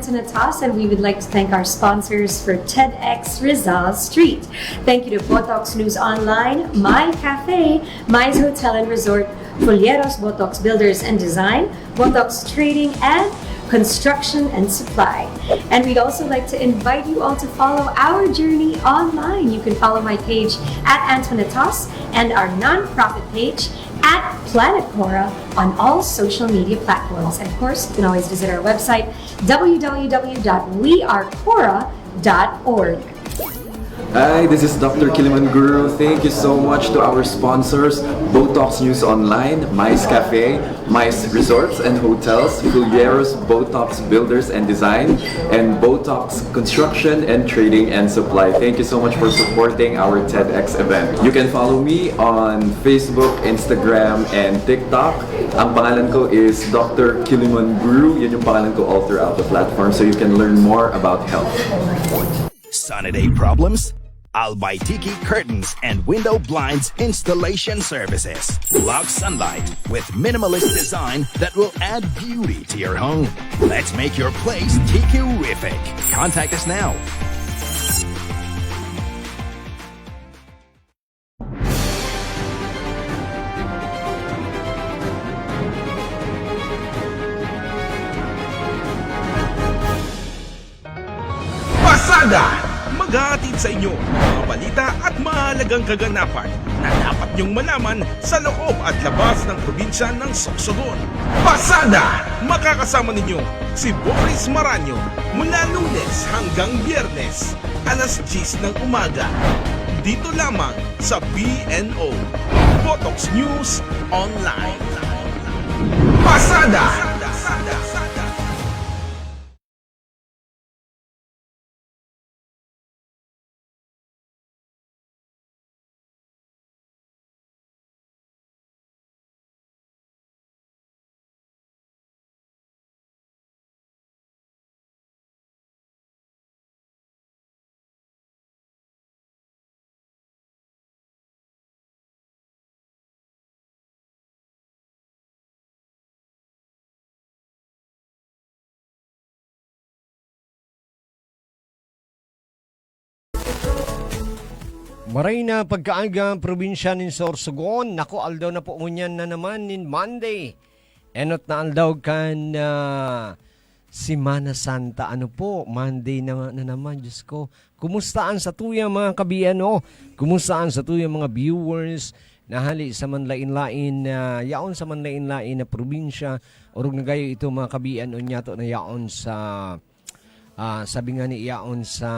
Antoinette Haas, and we would like to thank our sponsors for TEDx Rizal Street. Thank you to Botox News Online, My Cafe, My's Hotel and Resort, Folieros Botox Builders and Design, Botox Trading, and Construction and Supply. And we'd also like to invite you all to follow our journey online. You can follow my page at Antoinette Haas and our nonprofit page at Planet Cora on all social media platforms. And of course, you can always visit our website, www.wearecora.org. Hi, this is Dr. Kiliman Guru. Thank you so much to our sponsors, Botox News Online, Mice Cafe, Mice Resorts and Hotels, Fulieros Botox Builders and Design, and Botox Construction and Trading and Supply. Thank you so much for supporting our TEDx event. You can follow me on Facebook, Instagram, and TikTok. Ang pangalan ko is Dr. Kiliman Guru. Yun yung pangalan ko all throughout the platform, so you can learn more about health. Sunny day problems? Albay Tiki Curtains and Window Blinds Installation Services. Block sunlight with minimalist design that will add beauty to your home. Let's make your place Tiki-rific. Contact us now. Pasada! Maghahatid sa inyo mga balita at mahalagang kaganapan na dapat niyong malaman sa loob at labas ng probinsya ng Sorsogon. Pasada! Makakasama ninyo si Boris Maranyo mula Lunes hanggang Biyernes, alas 10 ng umaga. Dito lamang sa BNO, Botox News Online. Pasada! Maray na pagkaaga probinsya ng Sorsogon. Naku, aldaw na po ngunyan na naman nin Monday. Enot na aldaw kan Semana Santa. Ano po, Monday na naman, Diyos ko. Kumustaan sa tuyang mga kabiano? Kumustaan sa tuyang mga viewers? Nahali sa manlain-lain, yaon sa manlain-lain na probinsya. Orog na gayo ito mga kabiano niya to na yaon sa, sabi nga ni yaon sa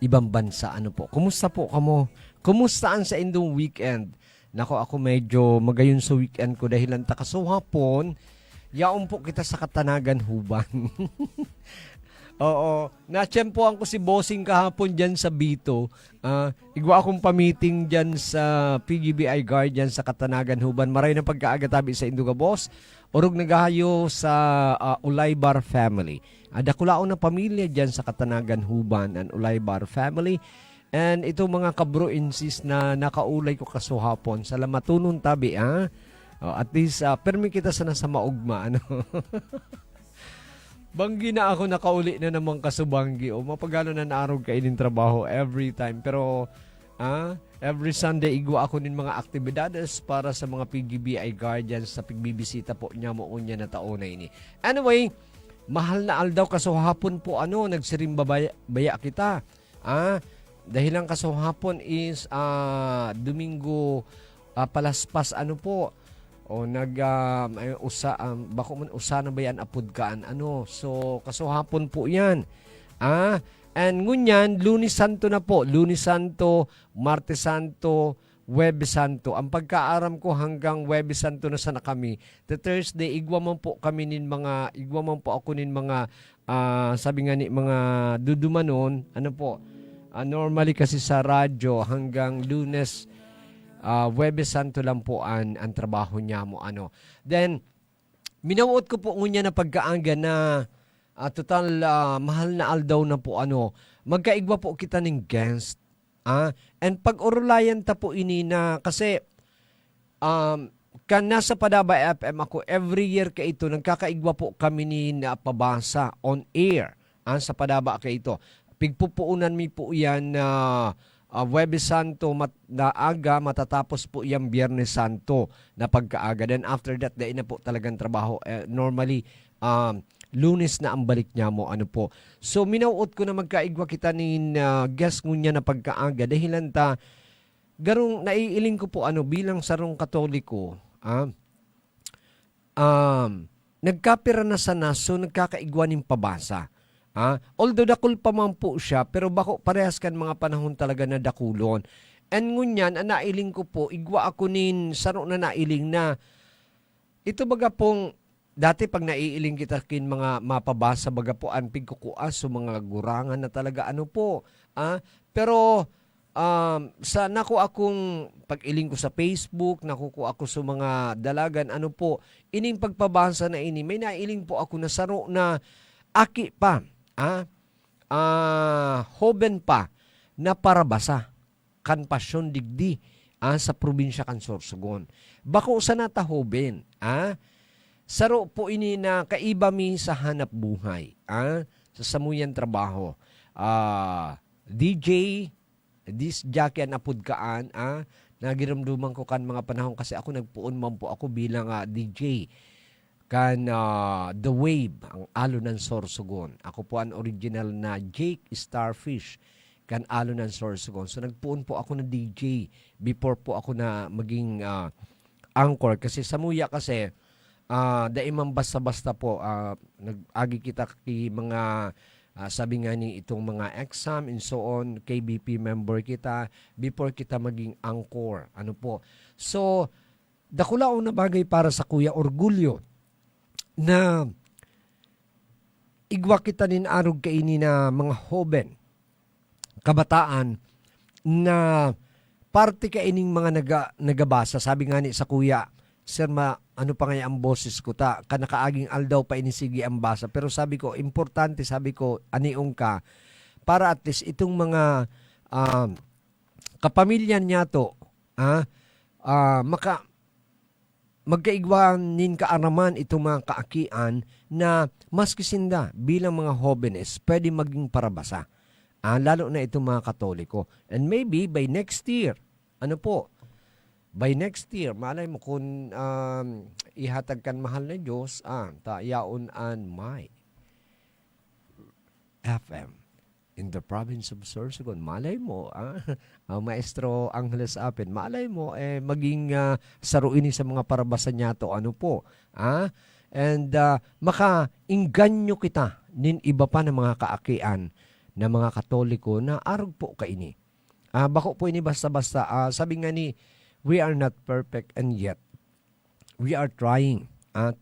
ibang bansa. Ano po? Kumusta po kamo? Kumustaan sa indong weekend? Nako, ako medyo magayon sa weekend ko dahil ang takasuhapon, yaon po kita sa Katanagan Huban. Oo. Natsyempoan ko si Bossing kahapon dyan sa Bito. Igwa akong pamiting dyan sa PGBI Guardian sa Katanagan Huban. Maray na pagkaagatabi sa Induga Boss. Orog nagahayo sa Ulaybar family. Dakulao na pamilya dyan sa Katanagan Huban and Ulaybar family. And ito mga kabro insist na nakaulay ko kasuhapon. Salamat tunong tabi, ha? At least, permi kita sana sa maugma, ano? Banggi na ako nakauli na naman kasubanggi. Mapagano na naarog kayo ng trabaho every time. Pero, every Sunday, igwa ako ng mga aktibidades para sa mga PGBI Guardians sa pagbibisita po niya mo unya na taon na ini. Anyway, mahal na aldaw kasuhapon po, nagsirimba baya kita. Dahil ang kasuhapon is Domingo palaspas po. O bako man usa na ba yan apod kaan so kasuhapon po yan and ngunyan Lunes Santo na po, Lunes Santo, Martes Santo, Huwebes Santo. Ang pagkaaram ko hanggang Huwebes Santo na sana kami. The Thursday igwa man po ako nin mga sabi nga ni mga dudumanon po normally kasi sa radyo hanggang Lunes Huwebes Santo lang po ang trabaho niya mo. Then, minawot ko po ngunya na pagkaaga na total mahal na aldaw na po magkaigwa po kita ng guest. And pag-urulayan ta po ini na kasi kan nasa Padaba FM ako, every year ka ito, nagkakaigwa po kami ni pabasa on air sa Padaba ka ito. Pigpupuunan mi po yan na Huwebes Santo na aga, matatapos po yung Biyernes Santo na pagkaaga. Then after that, dahil na po talagang trabaho. Normally, Lunes na ang balik niya mo. Ano po. So, minauot ko na magkaigwa kita ni guest ngunya na pagkaaga. Dahilan ta, garong naiiling ko po bilang sarong Katoliko, nagkapira na sa naso, nagkakaigwa ng pabasa. Although dakul pa man po siya, pero bako parehas kan mga panahon talaga na dakulon. And ngunyan, nailing ko po, igwa ako nin sarong na nailing na, ito baga pong, dati pag naiiling kita kin mga mapabasa, baga po anpig kukuas, so mga gurangan na talaga po. Pero, sa naku akong pag-iling ko sa Facebook, nakuko ako sa mga dalagan, ining pagpabasa na ini, may nailing po ako na saro na aki pa, hoben pa, na parabasa, kan pasyon digdi, sa probinsya kan Sorsogon. Bako sa nata hoben, saro po ini na kaiba mi sa hanap buhay, sa samuyan trabaho, DJ, this Jackie an apud kaan, nagiramduman ko kan mga panahon kasi ako nagpuon man po ako bilang DJ kan The Wave, ang alo ng Sorsogon. Ako po ang original na Jake Starfish kan alo ng Sorsogon. So nagpuon po ako na DJ before po ako na maging anchor kasi sa muya kasi daimang basta-basta po nag-agi kita kay mga sabi nga ni itong mga exam and so on, KBP member kita before kita maging anchor. So, dakulaw na bagay para sa Kuya Orgulyo na igwa kita nin arog kaini na mga hoben, kabataan na parte kaining mga nagabasa. Sabi nga ni sa Kuya, Sir, ano pa nga ang boses ko kanakaaging aldaw pa inisigi ang basa. Pero sabi ko, importante, aniong ka, para at least itong mga kapamilya niya to, magkaigwanin kaaraman itong mga kaakian na maski sinda bilang mga hobenes, pwede maging parabasa. Lalo na itong mga Katoliko. And maybe by next year, by next year, malay mo kung ihatag kan mahal na Diyos, yaon an may FM in the province of Sorsogon. Malay mo, Maestro Angeles Apin, malay mo, maging saruini sa mga parabasan niya to, and maka-inganyo kita nin iba pa ng mga kaakian na mga Katoliko na arog po kaini. Bako po ini basta-basta, sabi nga ni, we are not perfect and yet we are trying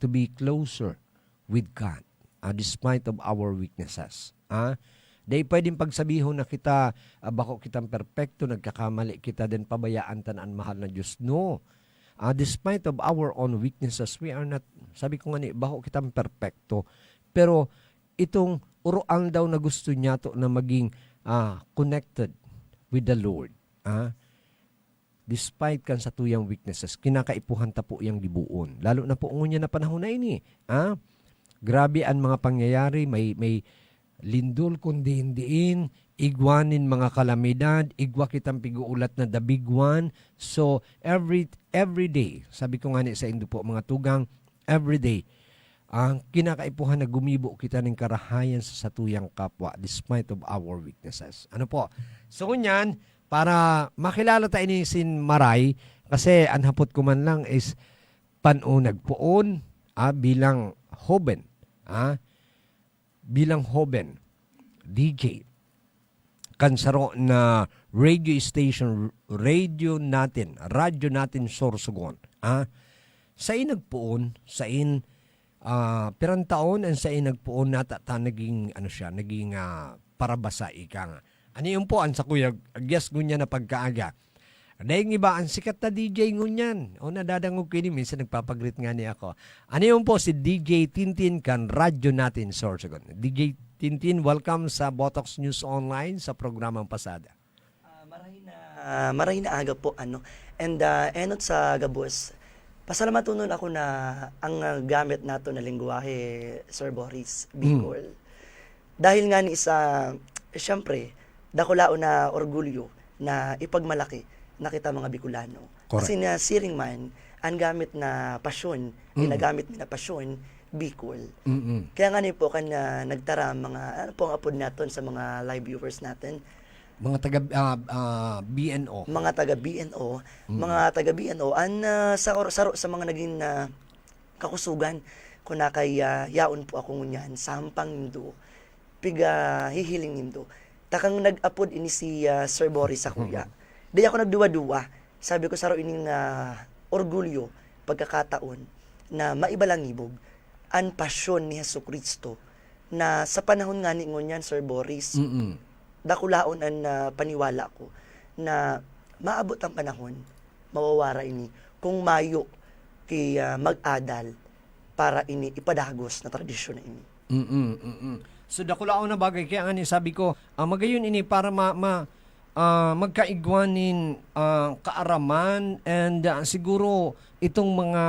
to be closer with God despite of our weaknesses. Dahil pwedeng pagsabihon na kita, bako kitang perfecto, nagkakamali kita din pabayaan tanan mahal na Diyos. No. Despite of our own weaknesses, we are not, sabi ko nga ni, bako kitang perfecto. Pero itong uruan daw na gusto niya to na maging connected with the Lord. Despite kan sa tuyang weaknesses, kinakaipuhan ta po yung gibuon. Lalo na po ngunya na panahon na ini. Grabe ang mga pangyayari, may lindol kundi hindiin, igwanin mga kalamidad, igwa kitang piguulat na the big one. So, every day, sabi ko nga ni sa Indo po, mga tugang, every day, ang kinakaipuhan na gumibo kita ng karahayan sa satuyang kapwa despite of our weaknesses. So, kunyan, para makilala tayo ni Sin Maray, kasi anhapot ko man lang is nagpuon bilang hoben, bilang hoben, DJ, kansaro na radio station, radyo natin Sorsogon. Sa nagpuon, pirang taon, and sa nagpuon nata naging, naging parabasa ika nga. Ano yung po, sa Kuya, guess ngunya na pagkaaga. Dahil iba, ang sikat na DJ ngunyan. Nadadangog ko yun, minsan nagpapagrit nga niya ako. Ano yung po, si DJ Tintin kan radyo natin Sorsogon. DJ Tintin, welcome sa Botox News Online sa programang Pasada. Maray na aga po, and enot sa gabos, Pasalamatunon ako na ang gamit nato na lingwahe, Sir Boris, Bicol. Dahil nga ni isa, syempre, dakulaon na orgulyo na ipagmalaki na kita mga Bicolano. Correct. Kasi na siring man, ang gamit na pasyon, ginagamit na pasyon, Bicol. Kaya nga ni po kan nagtara mga, ano po ang apod naton sa mga live viewers natin, Mga taga BNO. mga taga BNO, mga taga BNO sa mga naging kakusugan ko na kay yaon po ako ngunyan sampang nindo piga hihiling nindo takang nag-upload ini si Sir Boris sa kuya. Di ako nagduwa-duwa. Sabi ko saro ining orgulyo pagkakataon na maibalangibog ang pasyon ni Jesucristo na sa panahon nga ni ngunyan Sir Boris dakulaon ang paniwala ko na maabot ang panahon, mawawara ini kung mayo kay mag-adal para ini ipadagos na tradisyon na ini. So dakulaon na bagay kaya nga ni sabi ko, magayon ini para magkaigwanin kaaraman and siguro itong mga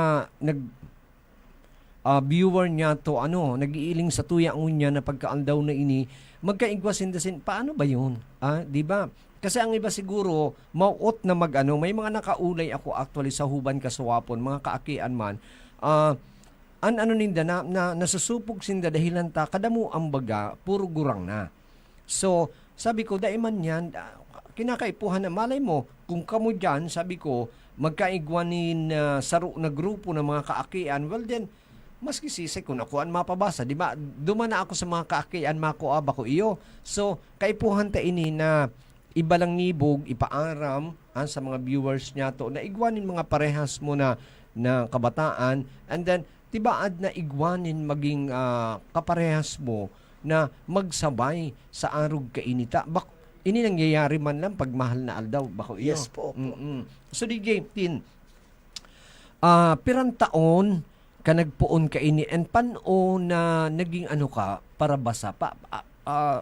viewer niya to nagiiling sa tuyaon niya na pagkaandaw na ini magkaigwasin dasin paano ba yun, di ba? Kasi ang iba siguro mauot na may mga nakaulay ako actually sa huban kaswapon mga kaakian man ninda na nasusupog sinda dahilan ta kadamo ang baga puro gurang na. So sabi ko daiman yan kinakaipuhan na malay mo kung kamo dyan sabi ko magkaigwanin saro na grupo ng mga kaakian, well then maski sisay kung ako ang mapabasa, di ba? Dumana ako sa mga kaakian, makuab ako iyo. So, kaipuhan ta ini na ibalang nibog, ipaaram sa mga viewers niya to, na igwanin mga parehas mo na kabataan, and then, tibaad na igwanin maging kaparehas mo na magsabay sa arog kainita. Ini nangyayari man lang pagmahal na aldaw, bako iyo. Yes po. So, DJ Tin, pirang taon, ka nagpuon ka ini and pano na naging ka para basa pa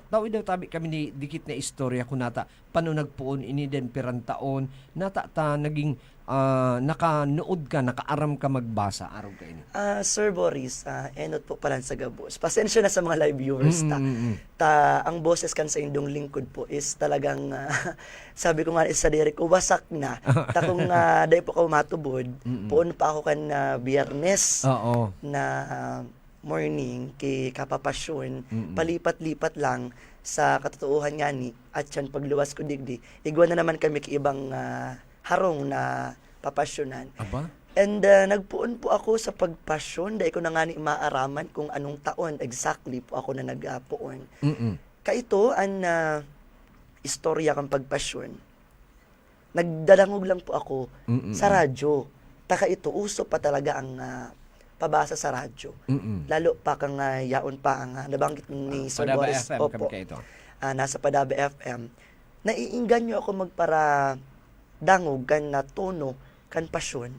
tawid daw tabi kami ni dikit na istorya ko nata pano nagpuon ini den pirang taon nata ta naging nakanood ka nakaaram ka magbasa araw ka ini. Sir Boris, enot po pala sa gabos. Pasensya na sa mga live viewers ang boses kan sa indong lingkod po is talagang sabi ko nga sa Derek ko wasak na. Takong dahil po ako matubod, puon pa ako kan Biyernes na morning kay kapapasyon, palipat-lipat lang sa katotoohan nga ni at yan pagluwas ko digdi. Igwa na naman kami kay ibang harong na papasyonan. Aba? And nagpuon po ako sa pagpasyon dahil ko na nga ni maaraman kung anong taon exactly po ako na nagpuon. Kaito ang istorya kang pagpasyon. Nagdadangog lang po ako sa radyo. Taka ito, uso pa talaga ang pabasa sa radyo. Lalo pa kang yaon pa ang nabanggit ni Sir Padaba Boris. FM Opo. kami kayo. Nasa Padaba FM. Naiinganyo ako magpara dangog kan na tono kan pasyon.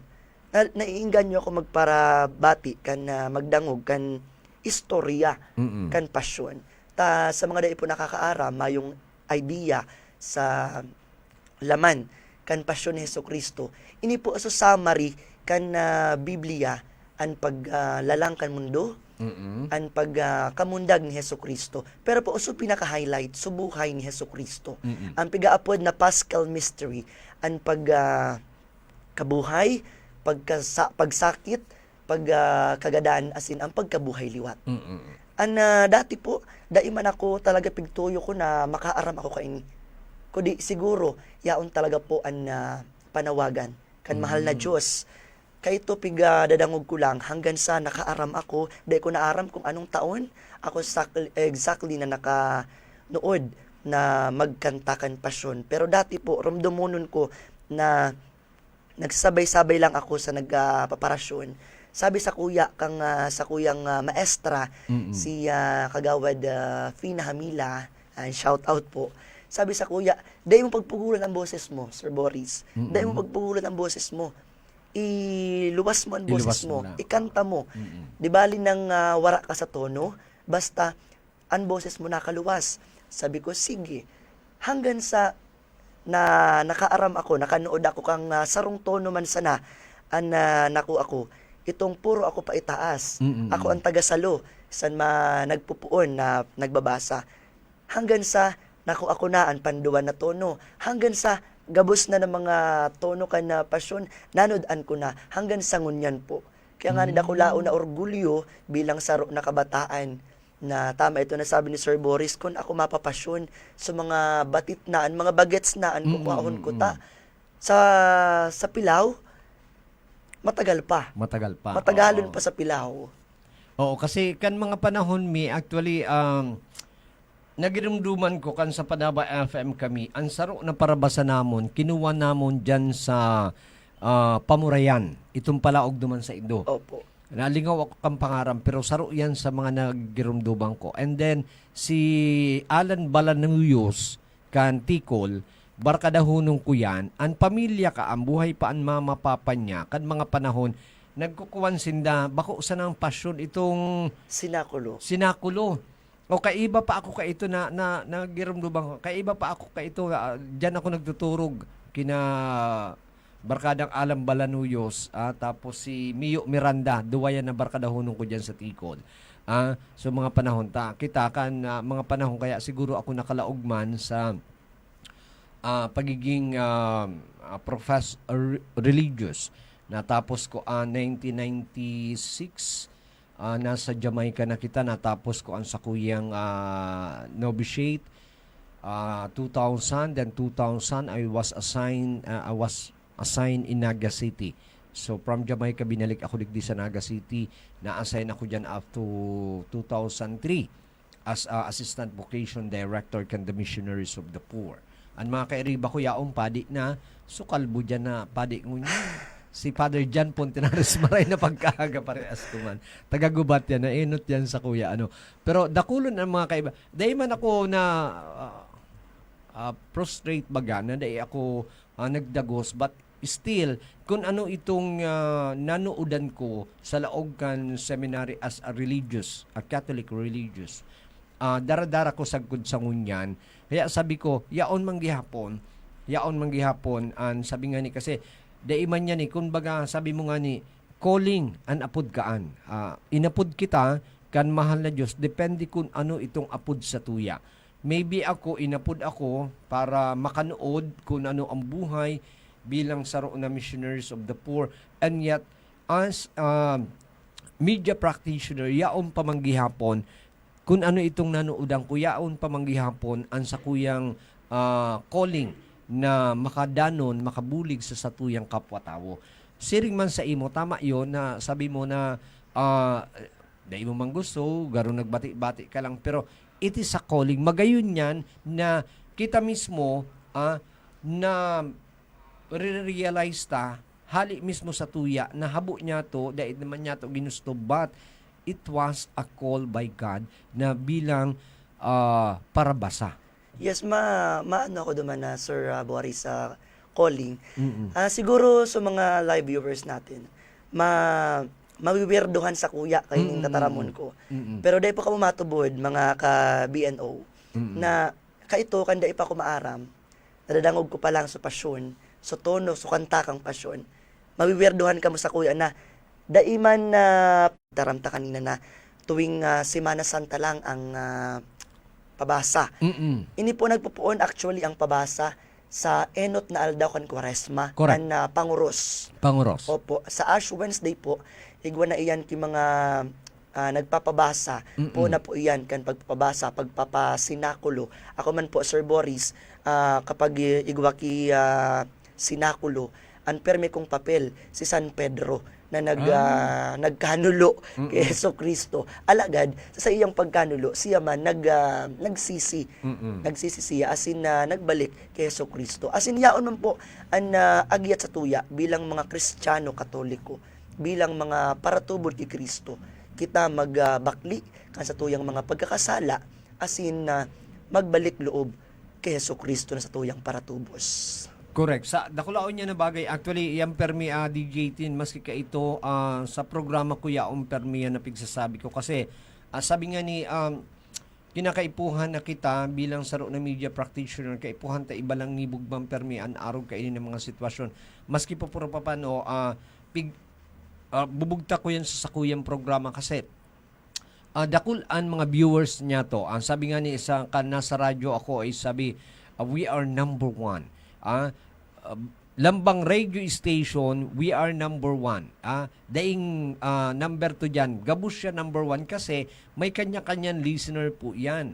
Naiinganyo ako magpara bati kan magdangog kan istorya kan pasyon. Ta sa mga dai po nakakaaram mayong idea sa laman kan pasyon ni Jesucristo. Ini po sa summary kan Biblia an paglalang kan mundo, an pagkamundag ni Jesucristo. Pero po uso pinaka-highlight sa buhay ni Jesucristo. Ang pigaapod na Paschal Mystery, ang pagkabuhay, pagsakit, pagkagadaan, as in, ang pagkabuhay liwat. Ang dati po, daiman ako talaga pigtuyo ko na makaaram ako kaini. Kundi siguro, yaon talaga po ang panawagan, kan mahal na Diyos. Kaito piga dadangog ko lang hanggang sa nakaaram ako, dahil ko naaram kung anong taon, ako exactly na nakanood na magkantakan pasyon. Pero dati po, ramdamonon ko na nagsabay-sabay lang ako sa nagpaparasyon. Sabi sa kuya, sa kuyang maestra, si Kagawad Fina Hamila, shout out po. Sabi sa kuya, dahil mo pagpugulan ang boses mo, Sir Boris. Dahil mo pagpugulan ang boses mo. Iluwas mo ang boses mo. Ikanta mo. Di bali nang wara ka sa tono, basta ang boses mo nakaluwas. Sabi ko, sige. Hanggang sa nakaaram ako, nakanood ako kang sarong tono man sana, ana naku ako itong puro ako pa itaas. Ako ang taga-salo san nagpupuon na nagbabasa. Hanggang sa naku ako na ang panduan na tono. Hanggang sa gabos na ng mga tono ka na pasyon, nanood-an ko na hanggang sa ngunyan po. Kaya nga ako lao na orgulyo bilang saro na kabataan na tama ito na sabi ni Sir Boris, kung ako mapapasyon sa mga batit naan, mga bagets naan, kukuahon ko ta. Sa Pilaw, matagal pa. Matagalon Oo. pa sa Pilaw. Oo, kasi kan mga panahon actually, nagirumduman ko kan sa Panaba FM kami, ang saro na parabasa namon, kinuha namon dyan sa Pamurayan. Itong palaog duman sa Indo. Opo. Nalingaw ako kang pangaram, pero saro yan sa mga nagirumduman ko. And then, si Alan Balanuyos, kan Tikol, barkadahunong ko yan, ang pamilya ka, ang buhay pa ang mama papa niya, kan mga panahon, nagkukuwan sinda, bako sa ng pasyon itong sinakulo. O kaiba pa ako ka ito na nagirumduman ko. Kaiba pa ako ka ito, dyan ako nagtuturog kina barkadang Alam Balanuyos, tapos si Mio Miranda, duwayan na barkadahunong ko dyan sa Tikod. So mga panahon kita kan mga panahon kaya siguro ako nakalaugman sa pagiging religious. Natapos ko 1996, nasa Jamaica na kita, natapos ko ang sakuyang novitiate. 2000, then 2000 I was assigned in Naga City. So from Jamaica binalik ako digdi sa Naga City, na-assign ako diyan up to 2003 as assistant vocation director kan the Missionaries of the Poor. Ang mga kairiba ko yaong padi na sukalbo dyan na padi ngunyan. Si Father John Pontenares maray na pagkahaga parehas kuman. Tagagubat yan, nainot yan sa kuya. Pero dakulon ang mga kaiba. Dahil man ako na prostrate baga, na dahil ako nagdagos, but still, kung ano itong nanoodan ko sa laog kan seminary as a Catholic religious, dara-dara ko sagkod sa ngunyan. Kaya sabi ko, yaon manggihapon, sabi nga ni kasi, dai man yan kung baga sabi mo nga ni, calling an apod kaan. Inapod kita, kan mahal na Diyos, depende kung ano itong apod sa tuya. Maybe inapod ako para makanood kung ano ang buhay bilang saro na Missionaries of the Poor, and yet as media practitioner yaon pamanggihapon kung ano itong nanoodang ko, yaon pamanggihapon ang sakuyang calling na makadanon, makabulig sa satuyang kapwa-tao. Siring man sa imo, tama yon na sabi mo na dahil mo man gusto, garo nagbati-bati ka lang, pero it is a calling. Magayon yan na kita mismo na realize hali mismo sa tuya na habo niya to, dahil naman niya to ginusto, but it was a call by God na bilang parabasa. Yes, maano ako duman na Sir Boris sa calling. Siguro sa mga live viewers natin, mawiwirduhan sa kuya kayo ng tataramon ko. Pero dahil po ka matubod, mga ka-BNO, na kaito, kanda pa ko maaram, nadadangog ko pa lang sa pasyon, sa tono, sa kanta kang pasyon, mawiwirduhan ka mo sa kuya na daiman na taramta kanina na tuwing Semana Santa lang ang pabasa. Ini po nagpupuon actually ang pabasa sa enot na aldaw kan Kwaresma kan Panguros. Opo, sa Ash Wednesday po, igwa na iyan ki mga nagpapabasa po na po iyan kan pagpapabasa, pagpapasinakulo. Ako man po Sir Boris, kapag igwa ki sinakulo, ang perme kong papel si San Pedro na nagkanulo kay Hesus Kristo. Alagad sa iyang pagkanulo, siya man nagsisi siya asin nagbalik kay Hesus Kristo. Asin yaon man po ang agyat sa tuya bilang mga Kristiyano Katoliko, bilang mga paratubod kay Kristo. Kita magbakli kan sa tuyang mga pagkakasala asin magbalik loob kay Hesus Kristo na sa tuyang paratubos. Correct. Sa dakulaon niya na bagay, actually, yung permi DJ Tin, maski ka ito, sa programa ko yaong permi yan na pigsasabi ko. Kasi, sabi nga ni, kinakaipuhan na kita bilang saro na media practitioner, kaipuhan ta iba lang nibog bang permi, an araw kainin ng mga sitwasyon. Maski po puro papano, bubugta ko yan sa sakuyang programa kasi dakulan mga viewers niya to. Ang sabi nga ni isang nasa radyo ako ay sabi, we are number one. Lambang radio station, we are number one. Daing number 2 dyan, gabos siya number 1 kasi may kanya-kanyang listener po yan.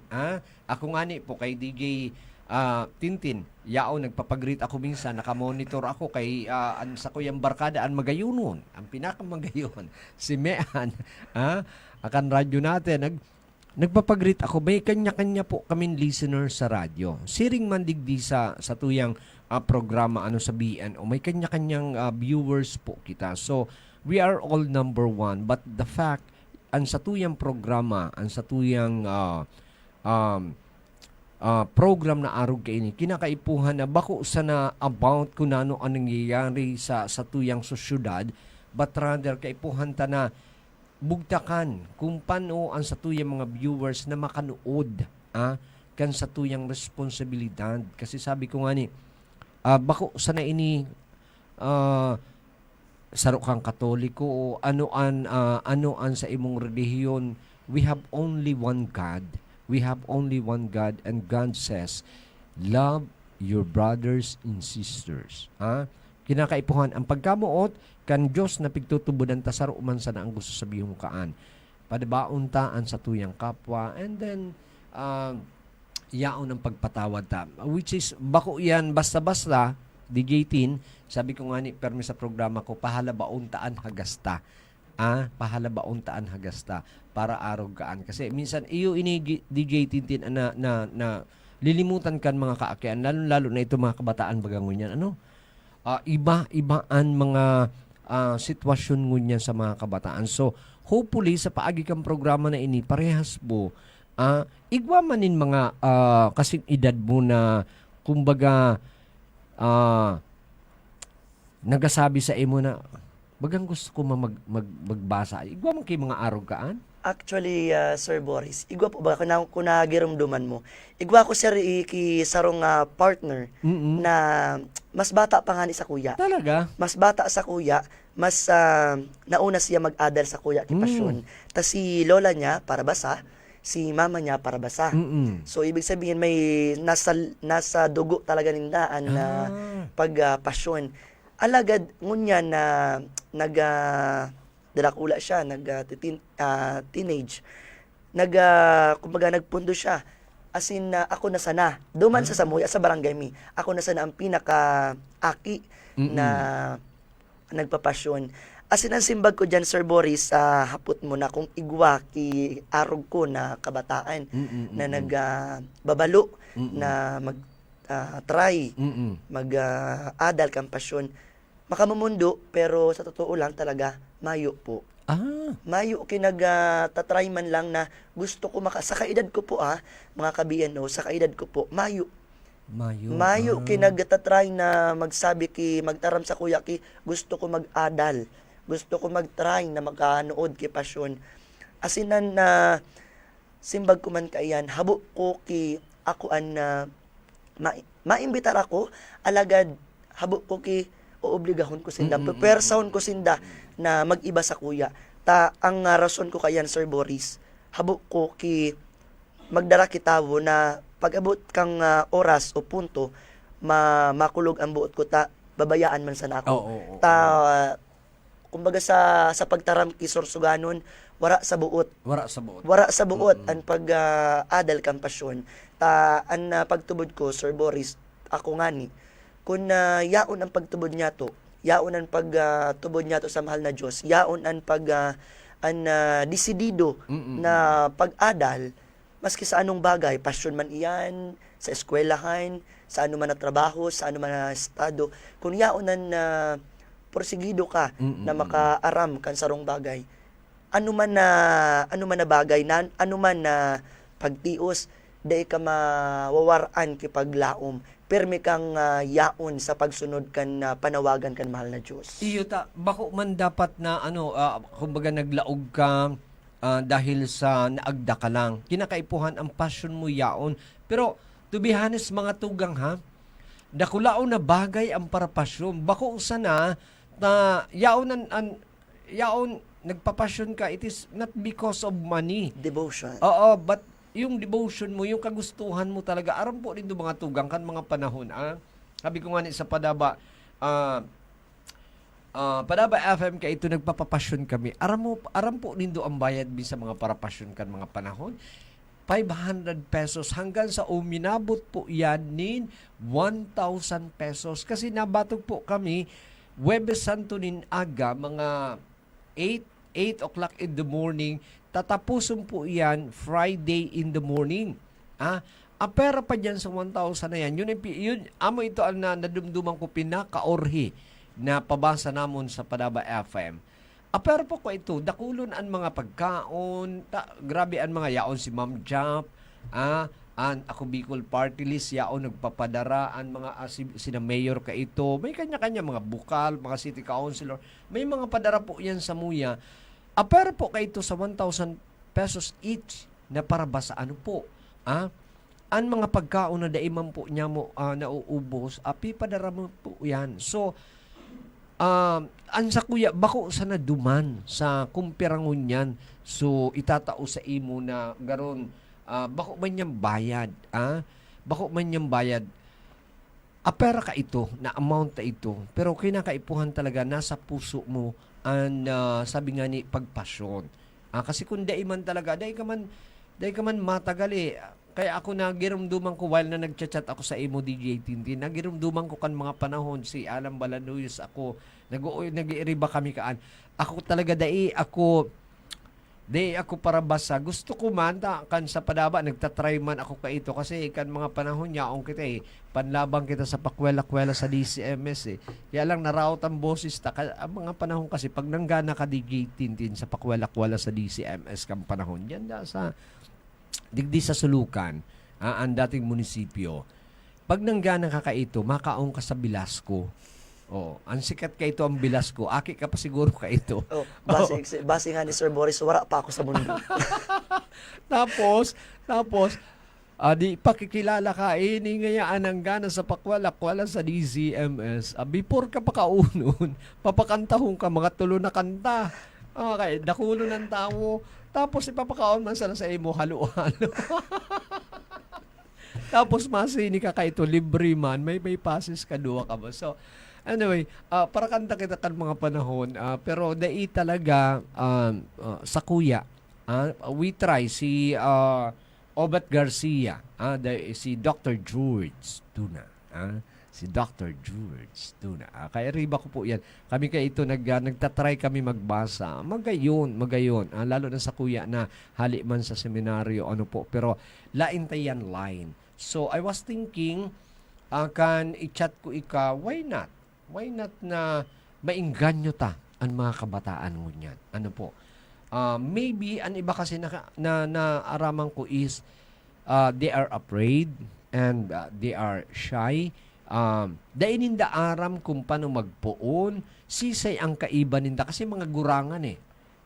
Ako nga ni po kay DJ Tintin, nagpapagreet ako minsan, nakamonitor ako kay sa kuyang barkada, ang magayunon, ang pinakamagayon, si Mean, akan radyo natin, nagpapagreet ako, may kanya-kanya po kaming listener sa radyo. Siring mandigdi sa tuyang programa sa BNO, may kanya-kanyang viewers po kita. So, we are all number 1, but the fact, ang sa tuyang programa, ang sa tuyang program na arog kaini, kinakaipuhan na bako sana about kung ano ang nangyayari sa tuyang sosyudad, but rather kaipuhan ta na bugtakan kung paano ang sa tuyang mga viewers na makanood kan sa tuyang responsibilidad. Kasi sabi ko nga ni, bako sana ini saro kang Katoliko o ano an sa imong relihiyon, we have only one God. We have only one God, and God says, love your brothers and sisters. Kinakaipuhan ang pagkamuot kan Diyos na pigtutubudan ta saro man sana ang gusto sabihong kaan. Padabaon ta an sa tuyang kapwa, and then yaon ang pagpatawad ta. Which is, bako yan, basta-basta, DJ Tin, sabi ko nga ni, permi sa programa ko, pahalabaon taan hagasta. Pahalabaon taan hagasta para arog kaan. Kasi minsan, iyo ini DJ Tintin na lilimutan kan mga kaakyan, lalo na ito mga kabataan bagangon yan. Iba-ibaan mga sitwasyon ngunyan sa mga kabataan. So, hopefully, sa paagi kang programa na ini, parehas po, igwa manin mga kasing edad mo na kumbaga nagasabi sa imo na bagang gusto ko magbasa. Igwa man kay mga arog kaan? Actually, Sir Boris, igwa po ba kung nagirumduman mo? Igwa ko sir iki sarong partner na mas bata pa nga ni sa kuya. Talaga? Mas bata sa kuya, mas nauna siya mag-adal sa kuya kipasyon. Tas si lola niya para basa, si mama niya para basa. So ibig sabihin may nasa dugo talaga nindaan na pagpasyon. Alagad ngunya na dalakula siya, teenage. Kumbaga nagpundo siya. As in, ako na sana. Duman sa Samuya, sa barangay mi. Ako na sana ang pinaka-aki na nagpapasyon. As in, ang simbag ko dyan, Sir Boris, hapot mo na kung igwa ki arog ko na kabataan na nagbabalo na mag-try, mag-adal kang pasyon. Makamumundo, pero sa totoo lang talaga, mayo po. Mayo tatry man lang na gusto ko sa kaedad ko po mga kabiano, sa kaedad ko po, mayo kinagtatry na magsabi magtaram sa kuya gusto ko mag-adal, gusto ko mag-try na magkanood pasyon. Asinan na simbag ko man kayan, habo ko ako maimbitar ako, alagad habo ko oobligahon ko sinda, pepersahon ko sinda na mag-iba sa kuya. Ang rason ko kayan, Sir Boris, habo ko magdara kitawo na pag-abot kang oras o punto, makulog ang buot ko, babayaan man sana ako. Kumbaga sa pagtaram Sorsoganon, wara sa buot. Ang pag-adal kang pasyon. Ang pagtubod ko, Sir Boris, ako nga ni, kung yaon ang pagtubod niya to, yaon ang pagtubod niya to sa mahal na Diyos, yaon ang desidido na pag-adal, maski sa anong bagay, pasyon man iyan, sa eskwelahan, sa ano man na trabaho, sa ano man na estado, kung yaon ang porsigido ka na makaaram kan sarong bagay, ano man na bagay, ano man na pagtios, day ka mawawaran kipaglaom, permi kang yaon sa pagsunod kan panawagan kan mahal na Diyos. Iyo bako man dapat na kumbaga naglaog ka dahil sa naagda ka lang. Kinakaipuhan ang passion mo yaon. Pero to be honest mga tugang dakulao na bagay ang para pasyon. Bako sana yaon nagpapasyon ka, it is not because of money. Devotion. Oo, but yung devotion mo, yung kagustuhan mo talaga, aram po rin do mga tugang kan mga panahon. Sabi ko nga ni sa Padaba, Padaba FM ka ito nagpapapasyon kami. Aram po nindo ang bayad sa mga parapasyon kan mga panahon. 500 pesos hanggang sa uminabot po yan nin 1,000 pesos. Kasi nabatog po kami Huwebes Santo nin aga, mga 8 o'clock in the morning. Tatapusin po yan Friday in the morning. Pera pa dyan sa 1,000 na yan. Yun amo ito ang nadumduman ko pinaka-orhi na pabasa namon sa Padaba FM. Pero po ko ito, dakulon ang mga pagkaon, grabe ang mga yaon si Ma'am Jap, ang ako Bicol Party List, yaon nagpapadara, ang mga sina mayor ka ito, may kanya-kanya mga bukal, mga city councilor, may mga padara po yan sa muya. Pero po ka ito sa 1,000 pesos each na para ba sa ano po, ang mga pagkaon na daiman po niya mo nauubos, padara mo po yan. So, sa kuya, bako sa naduman sa kumpirangon yan. So, itatao sa imo na garon, bako man niyang bayad. Bako man niyang bayad. Pera ka ito, na amount na ito. Pero kinakaipuhan talaga, nasa puso mo, sabi nga ni, pagpasyon. Kasi kung daiman talaga, dai ka man matagal Kaya ako nagirumduman ko while na nagchat-chat ako sa imo DJ Tintin, nagirumduman ko kan mga panahon si Alan Balanuyos ako, nag-iiriba kami kaan. Ako talaga ako para basa. Gusto ko man kan sa Padaba nagtatry man ako ka ito kasi kan mga panahon yaong kita panlabang kita sa pakwela-kwela sa DCMS Kaya lang naraot ang boses ang mga panahon kasi pag nanggana ka DJ Tintin sa pakwela-kwela sa DCMS kan panahon yan sa digdi sa Sulukan, ang dating munisipyo. Pag nanggana ka ito, makaong ka sa Bilasco. Ang sikat ka ito ang Bilasco. Aki ka pa siguro ka ito. Base nga ni Sir Boris, wala pa ako sa mundo. Tapos, di pakikilala ka, ini ngayaan ang gana sa pakwala sa DCMS. Before ka pa kaunon, papakantahon ka, mga tulo na kanta. Okay, dakulo ng tao. Tapos ipapakaon man sana sa imo halo-halo. Tapos masini ka ito libre man, may passes ka duwa ka ba. So anyway, para kanta kita kan mga panahon, pero dai talaga sa kuya. We try si Obat Garcia, si Dr. George Tuna. Si Dr. George Tuna. Kaya riba ko po yan. Kami kaya ito, nagtatry kami magbasa. Magayon. Lalo na sa kuya na hali man sa seminaryo, Pero lain tayan line. So, I was thinking, kan i-chat ko why not? Why not na maingganyo ta ang mga kabataan mo niyan? Maybe, ang iba kasi na araman ko is, they are afraid and they are shy. Dainin da aram kung paano magpuon, sisay ang kaiba ninda kasi mga gurangan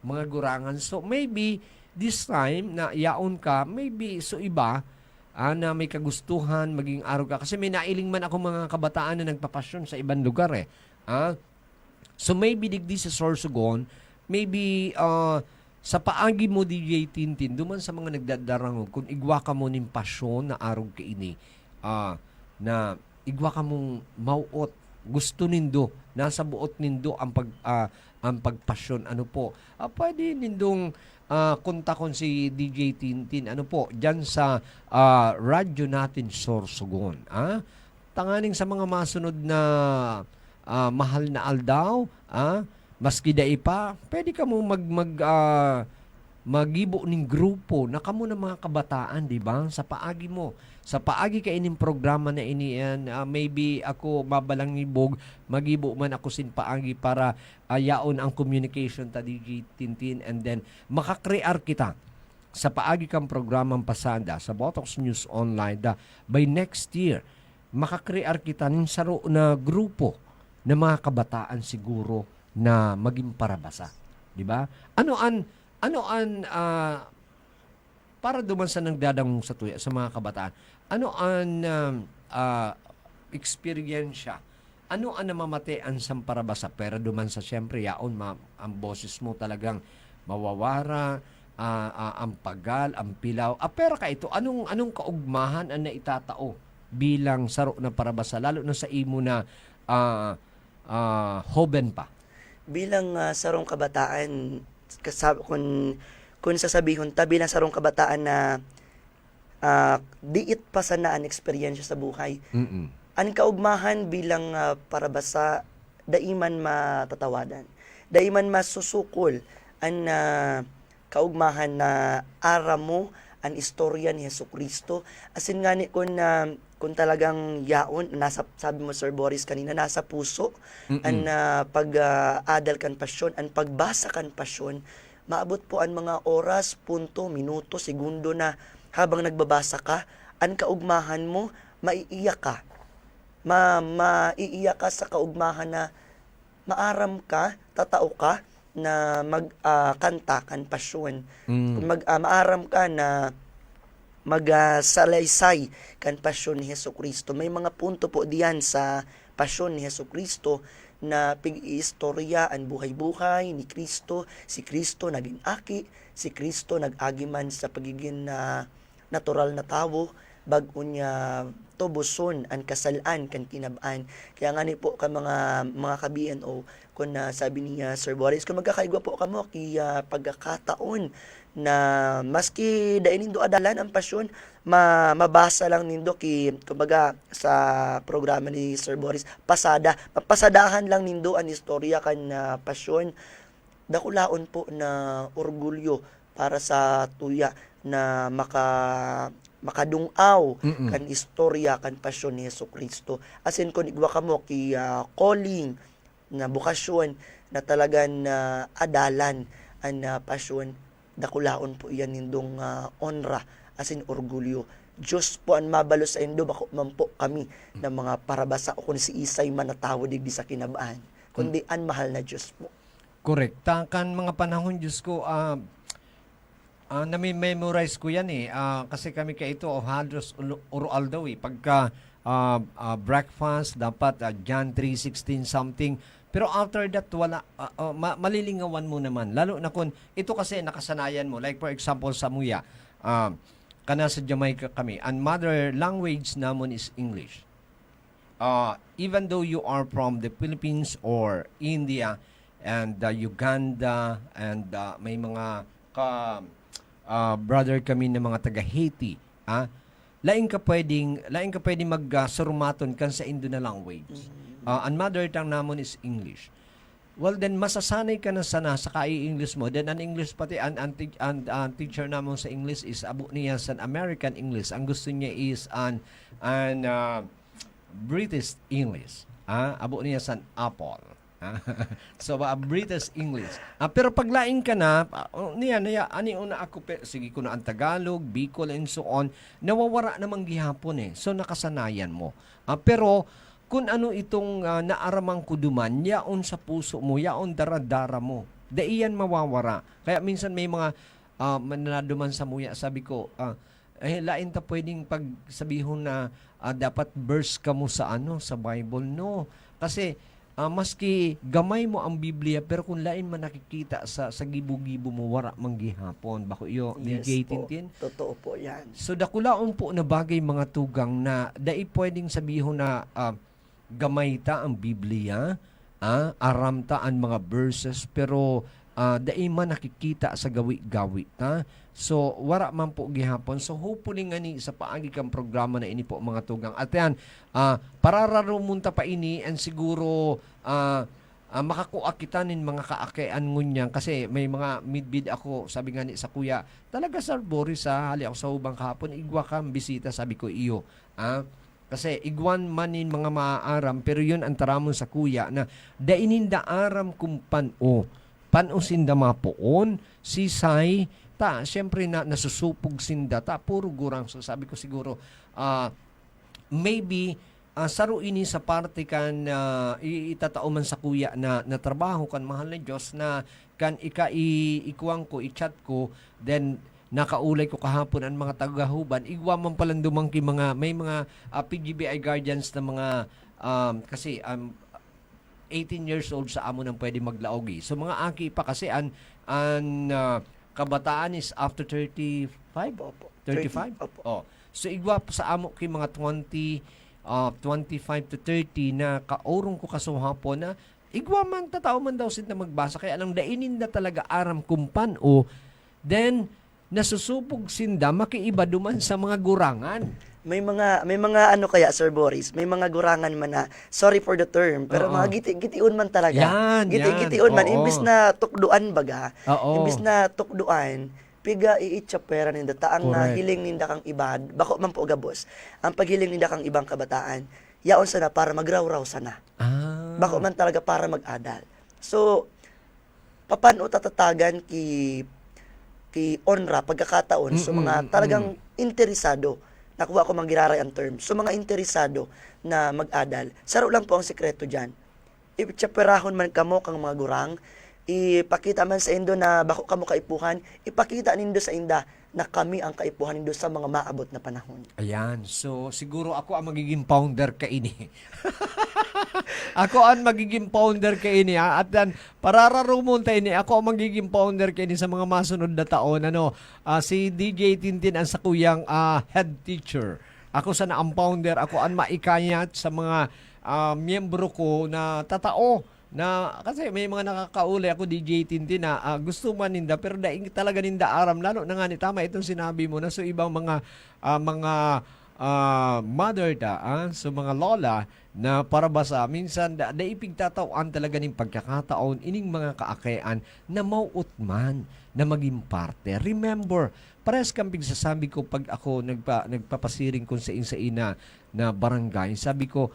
mga gurangan. So maybe this time na yaon ka, maybe so iba na may kagustuhan maging araw ka kasi may nailing man ako mga kabataan na nagpapasyon sa ibang lugar So maybe digdi sa Sorsogon, maybe sa paagi mo DJ Tintin duman sa mga nagdadarangog kung igwa ka mo ning pasyon na araw ka ini na igwa ka mong mauot, gusto nindo, nasa buot nindo ang pagpasyon. Pwede nindong kontakon si DJ Tintin, dyan sa radyo natin Sorsogon. Tanganing sa mga masunod na mahal na aldaw, maski dai pa, pwede ka mo magibo ning grupo na kamo ng mga kabataan, di ba? Sa paagi mo. Sa paagi ka ining programa na iniyan, maybe ako mabalang nibog, magibo man ako sin paagi para yaon ang communication ta DJ Tintin and then makakrear kita sa paagi kang programang pasada sa Botox News Online by next year makakrear kita ning saro na grupo na mga kabataan siguro na maging parabasa, di ba? Para duman sa nagdadang sa tuya sa mga kabataan, experiensya, ano ang namamatean sa parabasa? Pero duman sa siyempre, yaon, ang boses mo talagang mawawara, ang pagal, ang pilaw. Pero ka ito, anong kaugmahan ang naitatao bilang saro na parabasa, lalo na sa imo na hoben pa? Bilang sarong kabataan, kung sasabihon ta, bilang sarong kabataan na diit pa sa naan experience sa buhay, ang kaugmahan bilang parabasa, daiman matatawadan, daiman masusukol ang kaugmahan na aram mo ang istorya ni Jesucristo. Asin nga ni kung talagang yaon, sabi mo Sir Boris kanina, nasa puso, ang pag-adal kan pasyon, ang pagbasa kan pasyon, maabot po ang mga oras, punto, minuto, segundo na habang nagbabasa ka, ang kaugmahan mo, maiiyak ka. Maiiyak ka sa kaugmahan na maaram ka, tatao ka, na magkanta kan pasyon. Maaram ka na magsalaysay kan pasyon ni Jesucristo. May mga punto po diyan sa pasyon ni Jesucristo na pig-iistorya ang buhay-buhay ni Kristo. Si Kristo naging aki, si Kristo nag-agiman sa pagiging natural na tao, bago niya tubuson ang kasalaan kan kinabaan. Kaya nga ni po ka mga ka-BNO, kung sabi niya Sir Boris, kung magkakaigwa po kamo kaya pagkakataon na maski dain nindo adalan ang pasyon, mabasa lang nindo kumbaga sa programa ni Sir Boris, pasadahan lang nindo ang istorya kan pasyon. Dakulaon po na orgulyo para sa tuya na makadungaw kan istorya kan pasyon ni Jesucristo. Asin kun igwa kamo calling na bukasyon na talagang adalan ang pasyon, dakulaon po iyan nindong onra asin orgulyo. Diyos po ang mabalo sa indo, bako man po kami ng mga parabasa o kung si Isay man natawo digdi sa kinabaan, kundi ang mahal na Diyos po. Correct. Kan mga panahon, Diyos ko, nami-memorize ko yan kasi kami kay ito, halos oral daw pagka breakfast, dapat John 3:16 something. Pero after that, wala, malilingawan mo naman. Lalo na kung ito kasi nakasanayan mo. Like for example, sa Muya, kana sa Jamaica kami, and mother language namon is English. Even though you are from the Philippines or India and Uganda and may mga brother kami na mga taga Haiti, lain ka pwedeng magsurumaton kan sa Indo na language. Ang mother tongue namon is English. Well, then masasanay ka na sana sa kai-English mo. Then ang English pati ang teacher namon sa English is abo niya sa American English. Ang gusto niya is an British English. Abo niya sa Apple. So British English. Pero paglaing ka na, ani una ako sige ko na ang Tagalog, Bicol and so on, nawawara namang gihapon So nakasanayan mo. Pero kung ano itong naaramang kuduman, yaon sa puso mo, yaon daradara mo, daiyan mawawara. Kaya minsan may mga mananaduman sa muya, sabi ko, lain ta pwedeng pagsabihon na dapat verse ka mo sa sa Bible. No. Kasi maski gamay mo ang Biblia, pero kung lain man nakikita sa gibo-gibo mo, wara manggihapon. Bako iyo, negating tin. Totoo po yan. So dakulaon po na bagay mga tugang na dai pwedeng sabihon na gamay ta ang Biblia, aram ta ang mga verses, pero dai man nakikita sa gawi-gawi ta. So wara man po gihapon. So hopefully nga ni sa paagi kang programa na ini po mga tugang. At yan, parararumunta pa ini and siguro makakuha kita nin mga kaakean ngunyan kasi may mga midbid ako, sabi nga ni sa kuya, talaga Sir Boris hali ako sa ubang kahapon, igwa kang bisita, sabi ko iyo. Kasi igwan manin mga maaram, pero yun ang taramon sa kuya na dainin da aram kung pano sinda mapoon, sisay, siyempre nasusupog sinda, puro gurang. So sabi ko siguro, maybe, saro ini sa parte kan itatao man sa kuya na trabaho kan mahal na Diyos na kan ikuwang ko, i-chat ko, then nakaulay ko kahapon ang mga tagahuban, igwa man palang dumangki may mga PGBI guardians na mga kasi 18 years old sa amo nang pwede maglaogi. So mga aki pa kasi kabataan is after 35? Opo. 35? 30, opo. Oh. So igwa pa sa amo kay mga 25 to 30 na kaurong ko kasuhapo na igwa man tatao man daw sin na magbasa kaya alang dainin na talaga aram kumpan o then nasusubog sinda makiiba duman sa mga gurangan. May mga ano kaya Sir Boris, may mga gurangan man na sorry for the term, pero Oo. mga gitiun man talaga. Yan. Gitiun man Oo. imbis na tukduan baga. Oo. Imbis na tukduan, piga iitsapera ninda taang Correct. hiling ninda kang iba, bako man po gabos. Ang paghiling ninda kang ibang kabataan, yaon sana para magrawraw sana. Bako man talaga para mag-adal. So papano tatatagan ki onra pagkakataon so mga talagang interesado nakuha ko manggiraray ang term. So mga interesado na mag-adal, saro lang po ang sekreto dyan. Ipitsaperahon man kamo kang mga gurang, ipakita man sa indo na bako kamo kaipuhan, ipakita nindo sa inda na kami ang kaipuhan nindo sa mga maabot na panahon. Ayan. So, siguro ako ang magiging founder ka ini. Ako ang magiging founder ka ini. At yan, parararumon tayo ini. Ako ang magiging founder ka ini sa mga masunod na taon. Si DJ Tintin ang sakuyang head teacher. Ako sana ang founder. Ako ang maikayat sa mga miyembro ko na tatao. Na kasi may mga nakakauli ako DJ Tintin na gusto man ninda pero daing talaga ninda aram lalo na nga ni tama itong sinabi mo na so ibang mga mother so mga lola na para ba sa minsan daipig tatawan talaga ning pagkakataon ining mga kaakayaan na mauut man na maging parte. Remember, pares kang sasabi ko pag ako nagpapasiring kung sa ina na barangay, sabi ko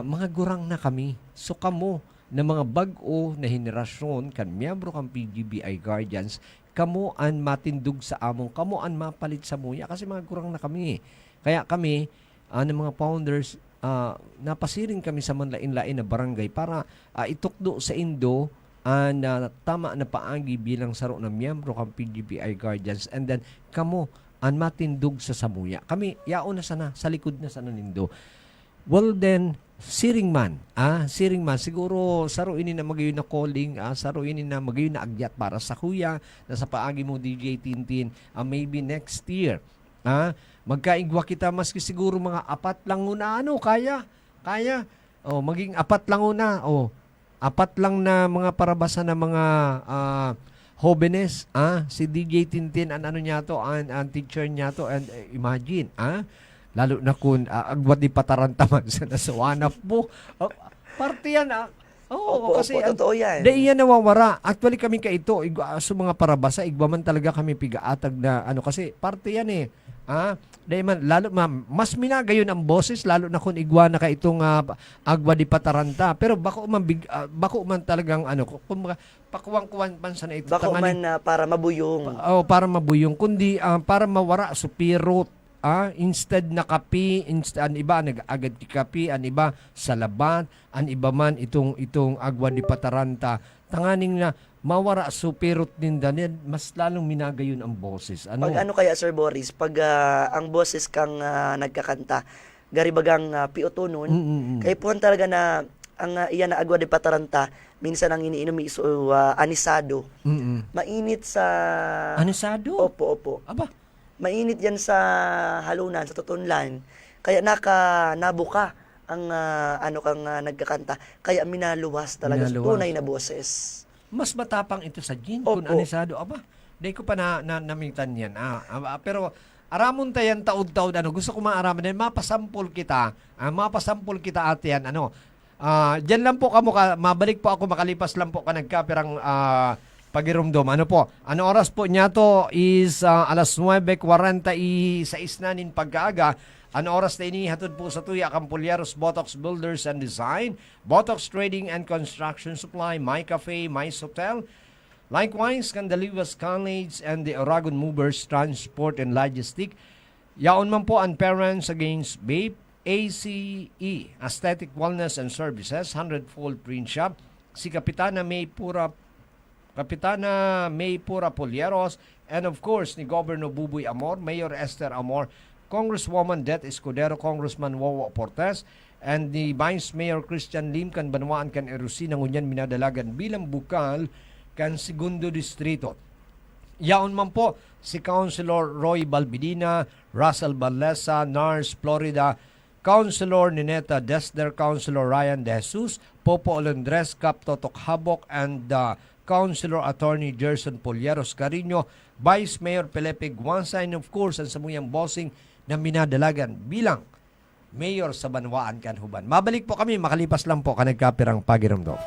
mga gurang na kami. So kamo na mga bag-o na henerasyon kan miyembro kang PGBI Guardians, kamo an matindog sa among, kamo an mapalit sa muya kasi mga gurang na kami. Kaya kami, ng mga founders, napasiring kami sa manlain-lain na barangay para itukdo sa Indo na tama na paagi bilang saro ng miyembro kang PGBI Guardians and then kamo an matindog sa samuya. Kami, yaon na sana, sa likod na sana nindo. Well then, siring man, siguro saro ini na magayon na calling, saro ini na magayon na agyat para sa kuya, na sa paagi mo DJ Tintin, maybe next year, magkaigwa kita maski siguro mga 4 lang una, kaya, maging 4 lang una, 4 lang na mga parabasa na mga, jóvenes, si DJ Tintin, ano niya to, ang teacher niya to, and imagine, lalo na kung agwat di patarantaman sa nasawanap mo. Parte yan, Opo, kasi totoo yan. dahil yan nawawara. Actually kami ka ito, sa mga parabasa, igwa man talaga kami pigaatag na, kasi parte yan dahil man, lalo mas minagayon ang boses, lalo na kung igwa na ka itong agwa di pataranta. Pero bako man talagang, pakuwang-kuwan man sa na ito. Bako man para mabuyong. Para mabuyong. Kundi, para mawara, supirot. Instead na kapi, ang iba nag-agad ki kapi, ang iba sa laban, ang iba man itong agwa di pataranta. Tanganing na mawara supirot ninda, mas lalong minagayon ang boses. Pag kaya Sir Boris, pag ang boses kang nagkakanta, garibagang piutunon, kaya po talaga na ang iyan na agwa di pataranta, minsan ang iniinom iso anisado. Mainit sa... Anisado? Opo. Aba? Mainit yan sa halunan, sa tutunlan. Kaya nabuka ang kang nagkakanta. Kaya minaluwas talaga sa tunay na boses. Mas matapang ito sa gin Opo. kung anisado. Aba, di ko pa namitan yan. Pero aramon tayan taod-taod. Gusto ko maaraman din. Mapasampol kita ate yan. Diyan lang po mabalik po ako, makalipas lang po ka nagkapirang pagirumdom. Ano oras po niya to is alas 9:46 na nin pagkaaga. Ano oras na inihatod po sa tuya kang Pulyeros Botox Builders and Design, Botox Trading and Construction Supply, My Cafe, My Hotel. Likewise, Candalivas College and the Oragon Movers Transport and Logistic. Yaon man po ang Parents Against Vape, ACE, Aesthetic Wellness and Services, 100-fold Print Shop, si Kapitana May Pura Pulyeros, and of course, ni Governor Buboy Amor, Mayor Esther Amor, Congresswoman Det Escudero, Congressman Wawa Portes, and the Vice Mayor Christian Lim kan Banwaan kan Erusi nangunyan minadalagan bilang bukal kan Segundo Distrito. Yaon man po si Councilor Roy Balbidina, Russell Balesa, Nars, Florida, Councilor Nineta Desder, Councilor Ryan De Jesus, Popo Olondres, Cap Totok Habok, and Councilor Attorney Gerson Polieros Carino, Vice Mayor Felipe Guanza, and of course, ang samuyang bossing na minadalagan bilang Mayor sa Banwaan kan Huban. Mabalik po kami, makalipas lang po kanagkapirang pagiramdom.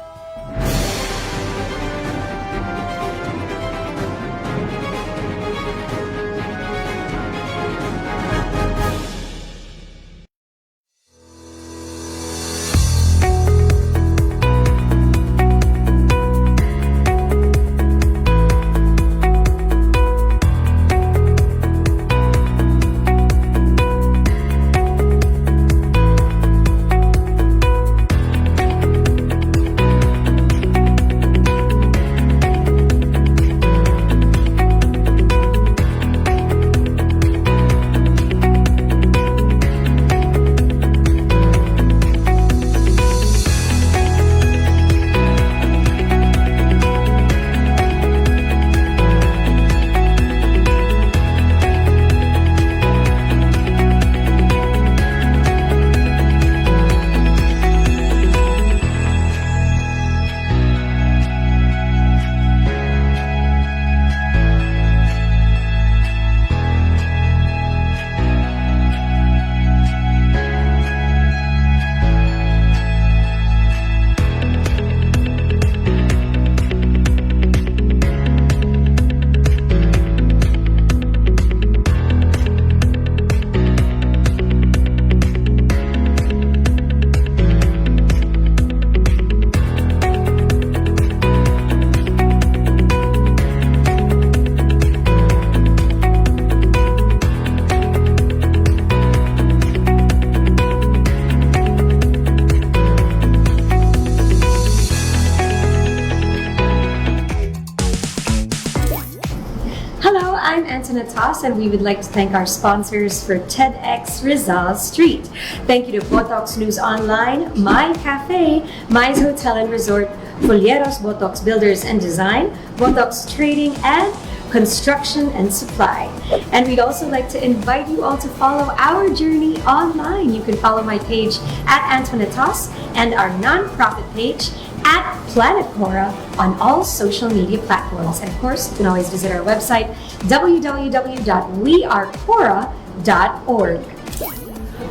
I'm Antoinette Toss, and we would like to thank our sponsors for TEDx Rizal Street. Thank you to Botox News Online, My Cafe, My's Hotel and Resort, Folieros Botox Builders and Design, Botox Trading, and Construction and Supply. And we'd also like to invite you all to follow our journey online. You can follow my page at Antoinette Toss and our nonprofit page at Planet Cora on all social media platforms. And of course, you can always visit our website, www.wearecora.org.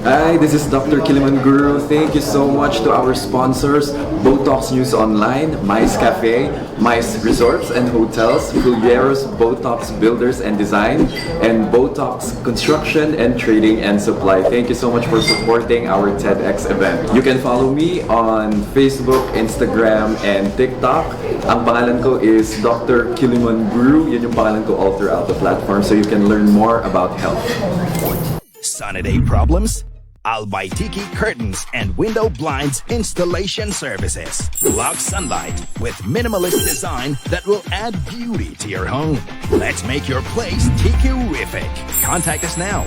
Hi, this is Dr. Kiliman Guru. Thank you so much to our sponsors, Botox News Online, Mice Cafe, Mice Resorts and Hotels, Fulieros Botox Builders and Design, and Botox Construction and Trading and Supply. Thank you so much for supporting our TEDx event. You can follow me on Facebook, Instagram, and TikTok. Ang pangalan ko is Dr. Kiliman Guru. Yun yung pangalan ko all throughout the platform, so you can learn more about health. Sunny day problems? Albaitiki Curtains and Window Blinds Installation Services. Block sunlight with minimalist design that will add beauty to your home. Let's make your place tiki-rific. Contact us now.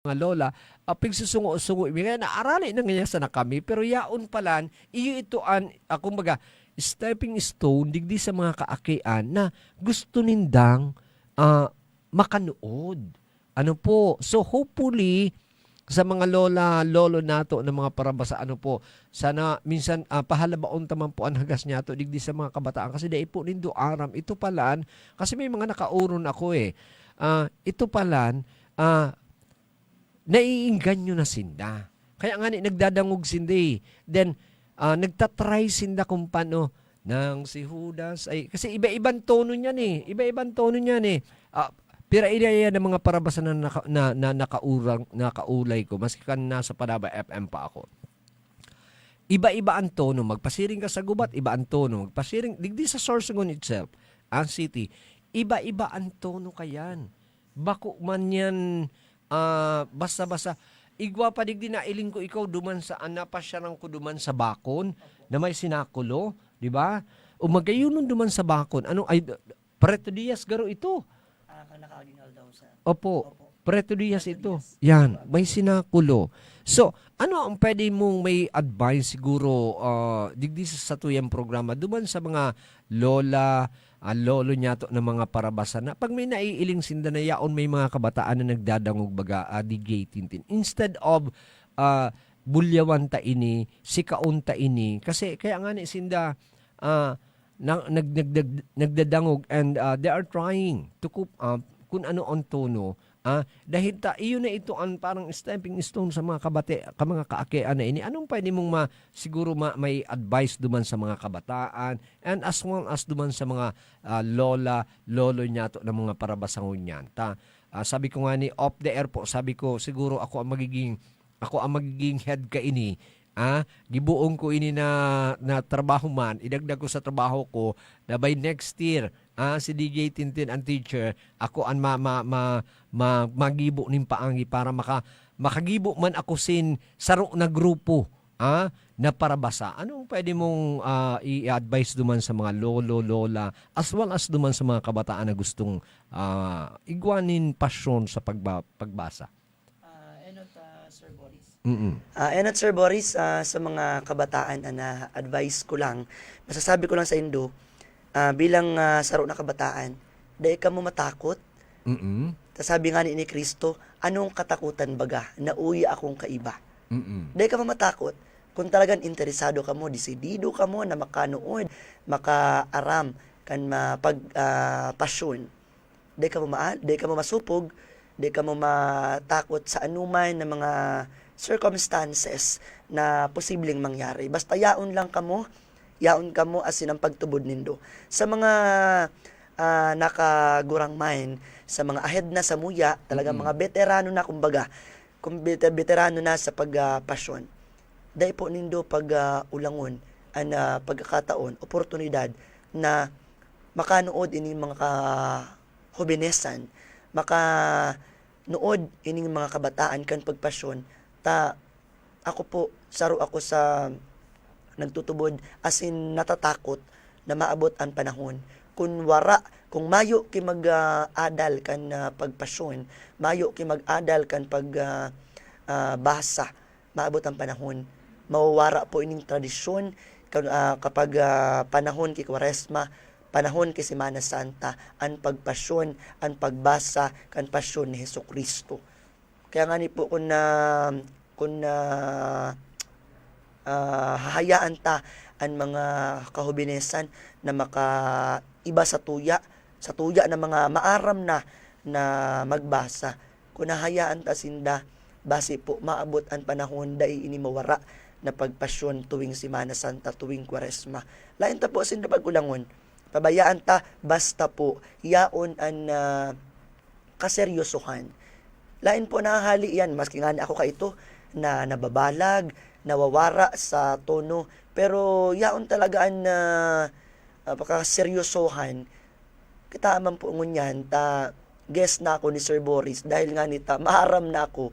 mga lola, pigsusungo-sungo, kaya naarali na ngayon sana kami, pero yaon palan, iyo ito kumbaga, stepping stone, digdi sa mga kaakian na gusto nindang makanood. Ano po? So hopefully, sa mga lolo nato ng mga parabasa, sana minsan pahalabaon taman po ang hagas niya to digdi sa mga kabataan kasi dai po nindo aram ito palan kasi may mga nakauron ako ito palan naiingganyo na sinda kaya nga nagdadangog sinda then nagtatry sinda kung paano nang si Judas ay kasi iba-ibang tono niyan pero idea ng mga parabasa na nakaulay ko, maski kan nasa Panaba FM pa ako. Iba-iba ang tono. Magpasiring ka sa gubat, iba ang tono. Magpasiring, digdi sa Sorsogon itself, ang city, iba-iba ang tono kayan. Bako man yan, basta-basta. Igwa pa digdi na iling ko ikaw duman sa napasyarang ko duman sa bakon, na may sinakulo, di ba? O magayunon duman sa bakon. Preto Diaz garo ito. Opo, Preto Diaz ito. Yan, may sinakulo. So, ano ang pwede mong may advice siguro digdi sa tuyang programa duman sa mga lolo niya to ng mga parabasa na pag may naiiling sinda na yaon may mga kabataan na nagdadangog baga digatintin. Instead of bulyawan ta ini, sikaon ta ini, kasi kaya nga ni sinda nagdadangog and they are trying to cope up kung ano ang tono. Dahil iyo na ito ang parang stepping stone sa mga mga kaakian na ini. Anong pwede mong siguro may advice duman sa mga kabataan and as well as duman sa mga lolo niya to ng mga parabasangon niyan. Sabi ko nga ni off the air po, sabi ko siguro ako ang magiging head ka ini. Gibuong ko ini na trabaho man, idagdag ko sa trabaho ko na by next year, si DJ Tintin ang teacher, ako ang magibo ning paangi para makagibo man ako saro na grupo na parabasa. Anong pwede mong i-advise duman sa mga lola as well as duman sa mga kabataan na gustong igwanin pasyon sa pagbasa? Sir Boris. Sir Boris, sa mga kabataan na advice ko lang, masasabi ko lang sa Indo, bilang saro na kabataan, dahil ka mo matakot. Sabi nga ni Kristo, anong katakutan baga? Nauwi akong kaiba. Dahil ka mo matakot, kung talagang interesado ka mo, desidido ka mo na makanood, makaaram, kan pasyon. Dahil ka mo masupog, dahil ka mo matakot sa anuman na mga circumstances na posibleng mangyari. Basta yaon ka mo asin ang pagtubod nindo. Sa mga nakagurang mind, sa mga ahead na sa muya, talagang mga veterano na kumbaga, veterano na sa pagpasyon. Dahil po nindo ulangon ang pagkakataon, oportunidad na makanood ini mga kahubinesan, makanood ini mga kabataan kan pagpasyon. Ako po, saro ako sa nagtutubod asin natatakot na maabot ang panahon. Kung mayo ki mag-adal kan pagpasyon, mayo ki mag-adal kan pagbasa, maabot ang panahon. Mawawara po ining tradisyon kapag panahon ki Kwaresma, panahon ki Semana Santa, ang pagpasyon, ang pagbasa kan pasyon ni Hesukristo. Kaya nga ni po kung hahayaan ta ang mga kahubinesan na makaiba sa tuya na mga maaram na magbasa. Kung hahayaan ta sinda, base po maabot ang panahon dai ini mawara na pagpasyon tuwing Semana Santa, tuwing Kwaresma. Lain ta po sinda pagulangon. Pabayaan ta basta po yaon ang kaseryosohan. Lain po nahali yan, maski nga ako kaito na nababalag, nawawara sa tono, pero yaon talaga ang pagkaseryosohan. Kita man po ngunyan, guest na ako ni Sir Boris, dahil nga nita, maaram na ako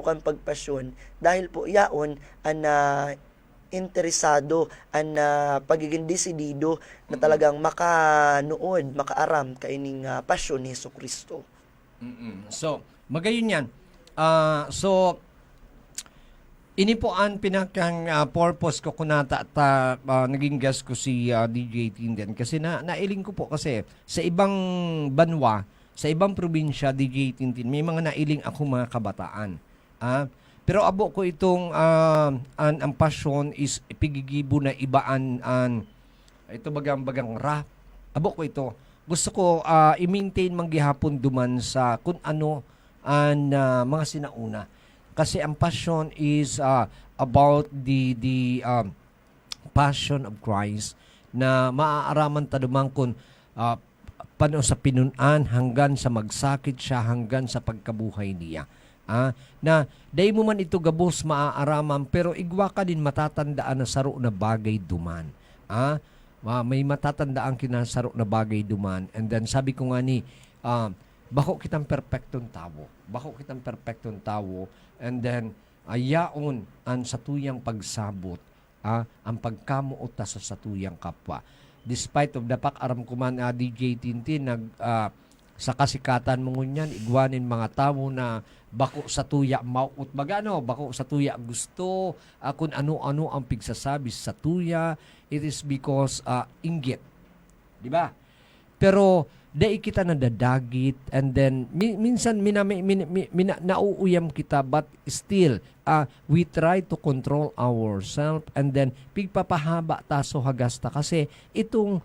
kang pagpasyon, dahil po yaon ang interesado, ang pagiging desidido na talagang makanood, makaaram kaining pasyon ni Jesucristo. So, magayon yan. So, ini po ang pinakang purpose ko kunata at naging guest ko si DJ Tintin kasi nailing ko po kasi sa ibang banwa, sa ibang probinsya, DJ Tintin, may mga nailing ako mga kabataan. Pero abo ko itong ang passion is ipigigibo na ibaan ito bagang rap. Abo ko ito. Gusto ko i-maintain manggihapon duman sa kung ano ang mga sinauna. Kasi ang passion is about the passion of Christ na maaaraman tadumang kung paano sa pinunan hanggang sa magsakit siya hanggang sa pagkabuhay niya. Na dahil mo man ito gabos maaaraman pero igwa ka din matatandaan na saro na bagay duman. May matatandaan kinasaro na bagay duman and then sabi ko nga ni bako kitang perpektong tao. Bako kitang perpektong tao and then ayaon ang satuyang pagsabot ang pagkamuot sa satuyang kapwa. Despite of dapak aram ko man DJ Tintin sa kasikatan mo ngunyan igwanin mga tao na bako sa tuya maut magano bako sa tuya gusto kung ano-ano ang pigsasabi sa tuya. It is because inggit, di ba? Pero dai kita nadadagit and then minsan nauuyam kita but still we try to control ourselves and then pigpapahaba taso hagasta kasi itong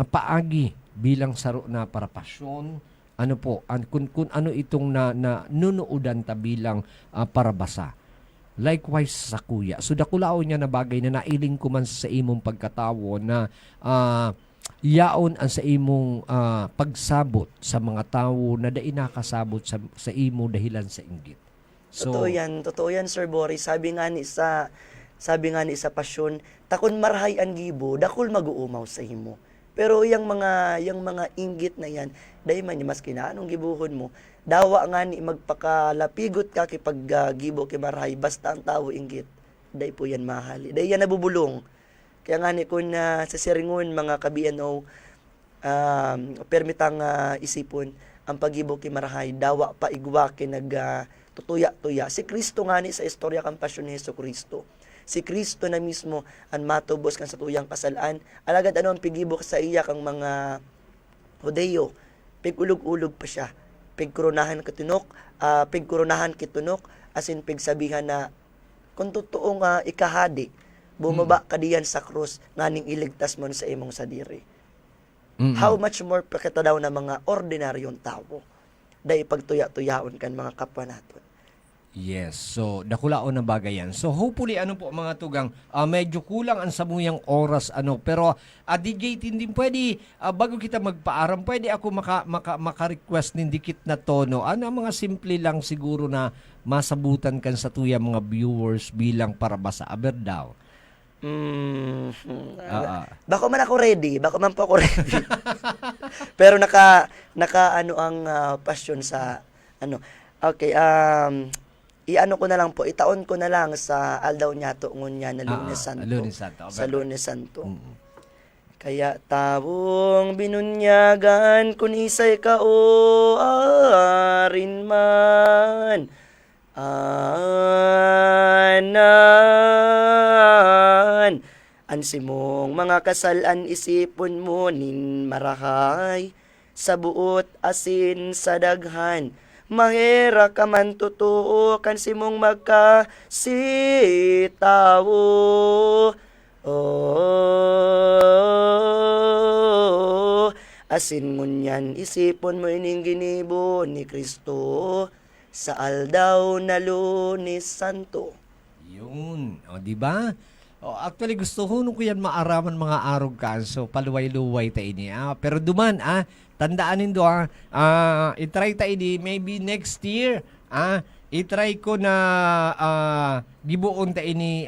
paagi bilang saro na para pasyon ano po kung ano itong na nunuudan ta bilang parabasa. Likewise sa kuya. So dakulao niya na bagay na nailing ko man sa imong pagkatawo na yaon ang sa imong pagsabot sa mga tao na dai nakasabot sa imo dahilan sa inggit. So, totoo yan Sir Boris. Sabi nga ni sa pasyon, takon marhay ang gibo, dakol mag-uumaw sa imo. Pero yung mga inggit na yan, dahil man mas kinaanong gibuhon mo, dawa nga ni magpakalapigot ka kipag gibo kay marhay, basta ang tao inggit, dahil po yan mahali. Dahil yan nabubulong. Kaya nga ni kung sa siringon mga kabiyano, permitang isipon, ang pagibo kay marhay, dawa pa igwa kay tutuya-tuya. Si Kristo nga ni sa istorya kang pasyon ni Hesus Kristo. Si Kristo na mismo ang matubos kan sa tuyang kasalaan. Alagad ano ang pigibo sa iya kang mga Hodeo. Pigulog-ulog pa siya. Pigkoronahan kitunok, asin pigsabihan na kung totoong ikahadi, bumaba ka diyan sa krus, nganing iligtas mo sa imong sadiri. How much more pa kita daw na mga ordinaryong tao, dahil pagtuya-tuyaon kan mga kapwa natin. Yes. So, dakulaon na bagay yan. So, hopefully, mga tugang, medyo kulang ang samuyang oras, pero, DJ din pwede, bago kita magpaaram, pwede ako maka-request ng dikit na tono. Mga simple lang siguro na masabutan kan sa tuya mga viewers bilang parabasa. Aber daw. Bako man ako ready. Pero naka ang passion sa Okay, iano ko na lang po, itaon ko na lang sa aldaw niya to ngunya na Lunes Santo. Sa Lunes Santo. Kaya tawong binunyagan kun isay ka o arin man. Anan ansimong mga kasalan isipon mo nin marahay sa buot asin sa daghan. Mahera ka man totoo kan simong magkasitawo. Asin ngunyan isipon mo ining ginibo ni Kristo sa aldaw na Lunes Santo. Yun. Di ba? Actually, gusto ko yan maaraman mga arog ka. So, paluway-luway ta ini. Pero duman, tandaan nindo, itry ta ini, maybe next year, itry ko na gibuon ta ini,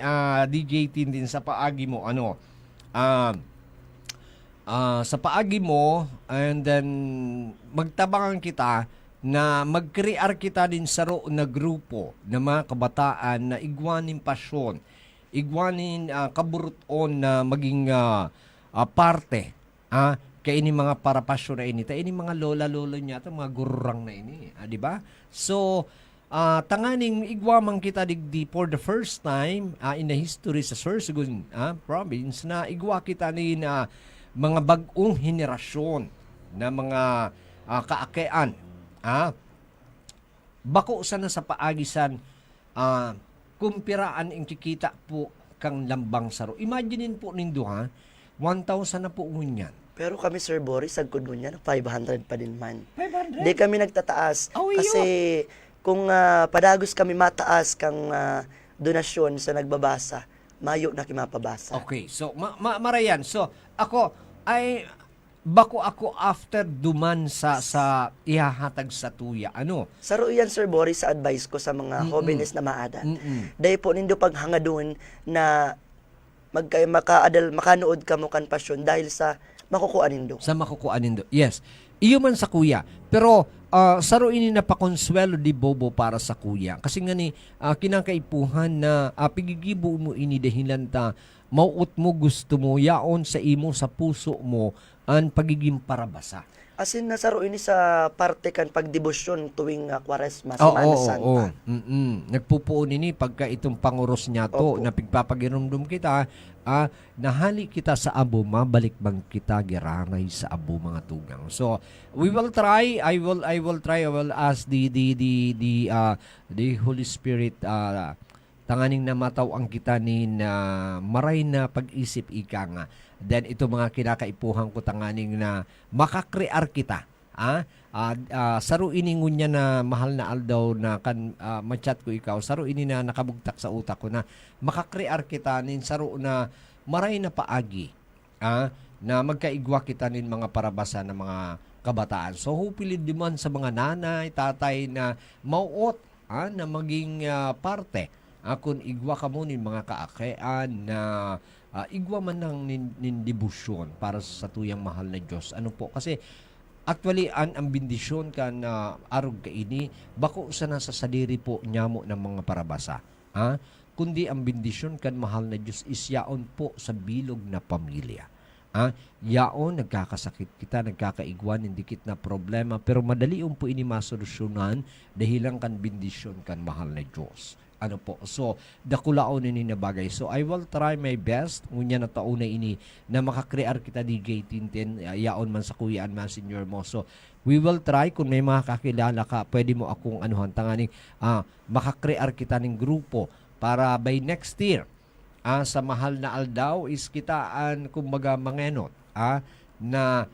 DJ Tintin, sa paagi mo, sa paagi mo, and then, magtabangan kita, na mag-create kita din sa na grupo ng mga kabataan na igwanin pasyon, igwanin kaburuton na maging parte kay ini mga parapasyo na ini, tayo ini mga lola-lolo niya, mga gururang na ini, di ba? So, tanganing igwamang kita digdi for the first time in the history sa Sorsogon province na igwa kita ni na mga bagong henerasyon na mga kaakean. Bako sana sa paagisan kumpiraan ang kikita po kang lambang saro. Imaginein po nindo 1,000 na po ngunyan. Pero kami, Sir Boris, sagkod mo niya, 500 pa din man. 500? Di kami nagtataas. Awiyo. Kasi kung padagos kami mataas kang donasyon sa nagbabasa, mayo na kimapabasa. Okay, so marayan. So ako ay bako ako after duman sa ihahatag sa tuya. Ano? Saro iyan, Sir Boris, sa advice ko sa mga hobbinists na maadat. Dahil po nindo paghangadon na makanood ka mo kan pasyon dahil sa makukuha nindo. Sa makukuha nindo. Yes. Iyo man sa kuya. Pero saro ini napakonsuelo di bobo para sa kuya. Kasi nga ni kinakaipuhan na pigigibo mo ini dahilan ta mauot mo gusto mo yaon sa imo sa puso mo ang pagiging parabasa. As in, nasaro ini sa parte kan pagdebosyon tuwing Kwaresma, Semana Santa. Nagpupuon ini pagka itong panguros niya to, na pigpapaginumdum kita, nahali kita sa abo, mabalik bang kita giranay sa abo mga tugang. So, we will try, I will ask the Holy Spirit, tanganing na mataw ang kita ni na maray na pag-isip ika nga. Then ito mga kinakaipuhan ko tanganing na makakrear kita. Saro ini ngunya na mahal na aldaw na kan machat ko ikaw. Saro ini na nakabugtak sa utak ko na makakrear kita nin saro na maray na paagi. Na magkaigwa kita nin mga parabasa ng mga kabataan. So hupilid diman sa mga nanay, tatay na mauot na maging parte. Kung igwa ka mo nin mga kaakean na igwa man ng nindibusyon para sa tuyang mahal na Diyos. Ano po? Kasi actually, ang bindisyon ka na arog ka ini, bako sa nasa sadiri po niya mo ng mga parabasa. Kundi ang bindisyon kan mahal na Diyos is yaon po sa bilog na pamilya. Yaon, nagkakasakit kita, nagkakaigwan, hindi kit na problema, pero madali po ini masolusyonan dahil lang kan bindisyon kan mahal na Diyos. Ano po? So, dakulaon ini na bagay. So, I will try my best. Ngunya na taon na ini na makakrear kita di gate tintin, yaon man sa kuyaan man senior mo. So, we will try. Kung may mga kakilala ka, pwede mo akong tanganing makakrear kita ng grupo para by next year, sa mahal na aldaw is kitaan kumbaga mangenot na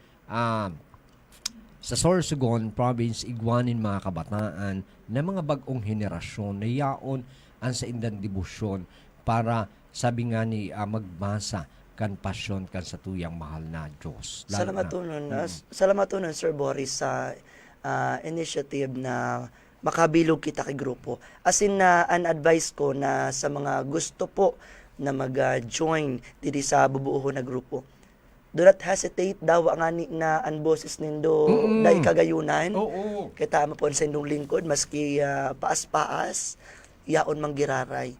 sa Sorsogon province igwanin mga kabataan na mga bagong henerasyon na yaon ang sa indan debosyon para sabi nga ni magbasa kan pasyon kan sa tuyang mahal na Diyos. Salamat nun, Sir Boris, sa initiative na makabilog kita kay grupo. As in, an advice ko na sa mga gusto po na mag-join dito sa bubuo na grupo, do not hesitate daw nga ni na ang boses nindo dahil kagayunan. Kita mo po sa indong lingkod, maski paas-paas, yaon manggiraray.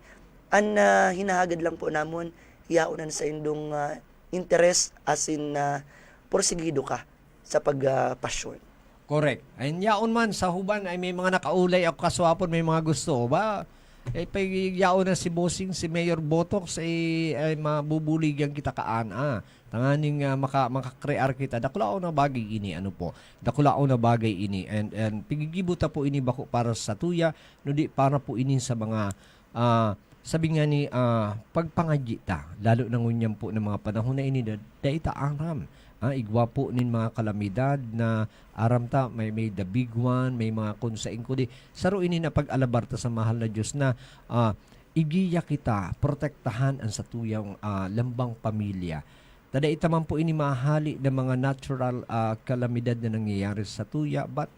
Ang hinahagad lang po namon, yaonan sa indong interest as in porsigido ka sa pagpasyon. Correct. Ayun yaon man sa huban ay may mga nakaulay ako kaswapon, may mga gusto ba? Yaon na si Bossing, si Mayor Botox ay mabubuligyan kita kaan. Tanganing makakrear kita. Dakulao na bagay ini. Ano po? Dakulao na bagay ini. And pigigibuta po ini bako para sa tuya. No di para po ini sa mga sabi nga ni pagpangadyi ta. Lalo na ngunyan po ng mga panahon na ini. Daita aram. Igwa po nin mga kalamidad na aram ta, may the big one, may mga kunsaing ko di. Saro ini na pag-alabarta sa mahal na Diyos na igiya kita, protektahan ang sa tuyang lambang pamilya. Tada itaman po ini mahali ng mga natural kalamidad na nangyayari sa tuya, but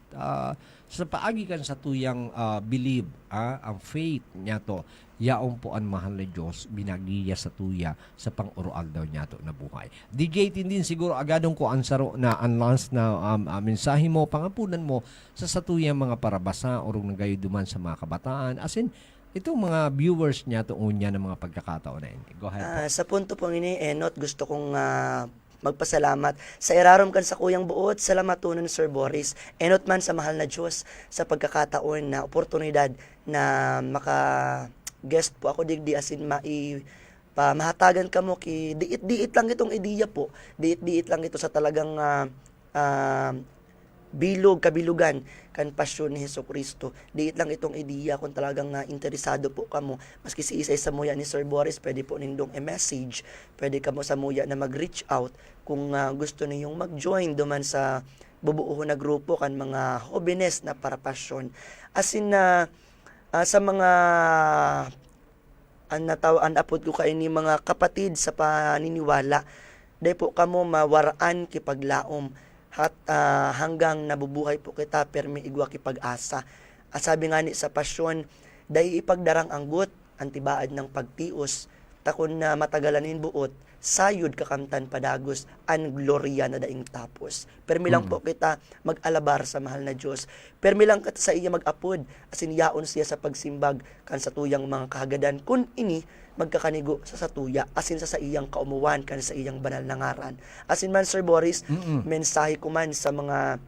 sa paagi kan sa tuyang believe, ang faith niya to, yaon po ang mahal na Diyos, binagiya sa tuya sa pang-urual daw niya to na buhay. Digatin din siguro agadong ko ang saro na unlance na mensahe mo, pangapunan mo sa satuyang mga parabasa, urong nagayo duman sa mga kabataan, as in, itong mga viewers niya to unya ng mga pagkakataon na yun. Go ahead. Sa punto pong ini, Enot, gusto kong magpasalamat. Sa irarom kan sa kuyang buot, salamat tunon Sir Boris. Enot man sa mahal na Diyos sa pagkakataon na oportunidad na maka-guest po ako digdi asin mahatagan ka mo ki diit-diit lang itong ideya po. Diit-diit lang ito sa talagang kabilugan kan pasyon ni Hesukristo. Diit lang itong ideya kung talagang interesado po kamo. Maski si isa sa muya ni Sir Boris, pwede po nindong i-message. Pwede kamo sa muya na mag-reach out kung gusto niyong mag-join duman sa bubuo na grupo kan mga hobines na para pasyon. As in sa mga anapod ko kay ni mga kapatid sa paniniwala, dahil po kamo mawaraan kipaglaom at hanggang nabubuhay po kita permi igwa kipag-asa. At sabi nga ni sa pasyon, dahil ipagdarang anggot, antibaad ng pagtios, takon na matagalanin buot, sayod kakamtan padagos, an gloria na daing tapos. Permi lang po kita mag-alabar sa mahal na Diyos. Permi lang kita sa iya mag-apod, asin yaon siya sa pagsimbag, kan sa tuyang mga kahagadan, kun ini, magkakanigo sa satuya, asin sa iyang kaumuwan, kan sa iyang banal na ngaran. Asin man Sir Boris, mensahe ko man sa mga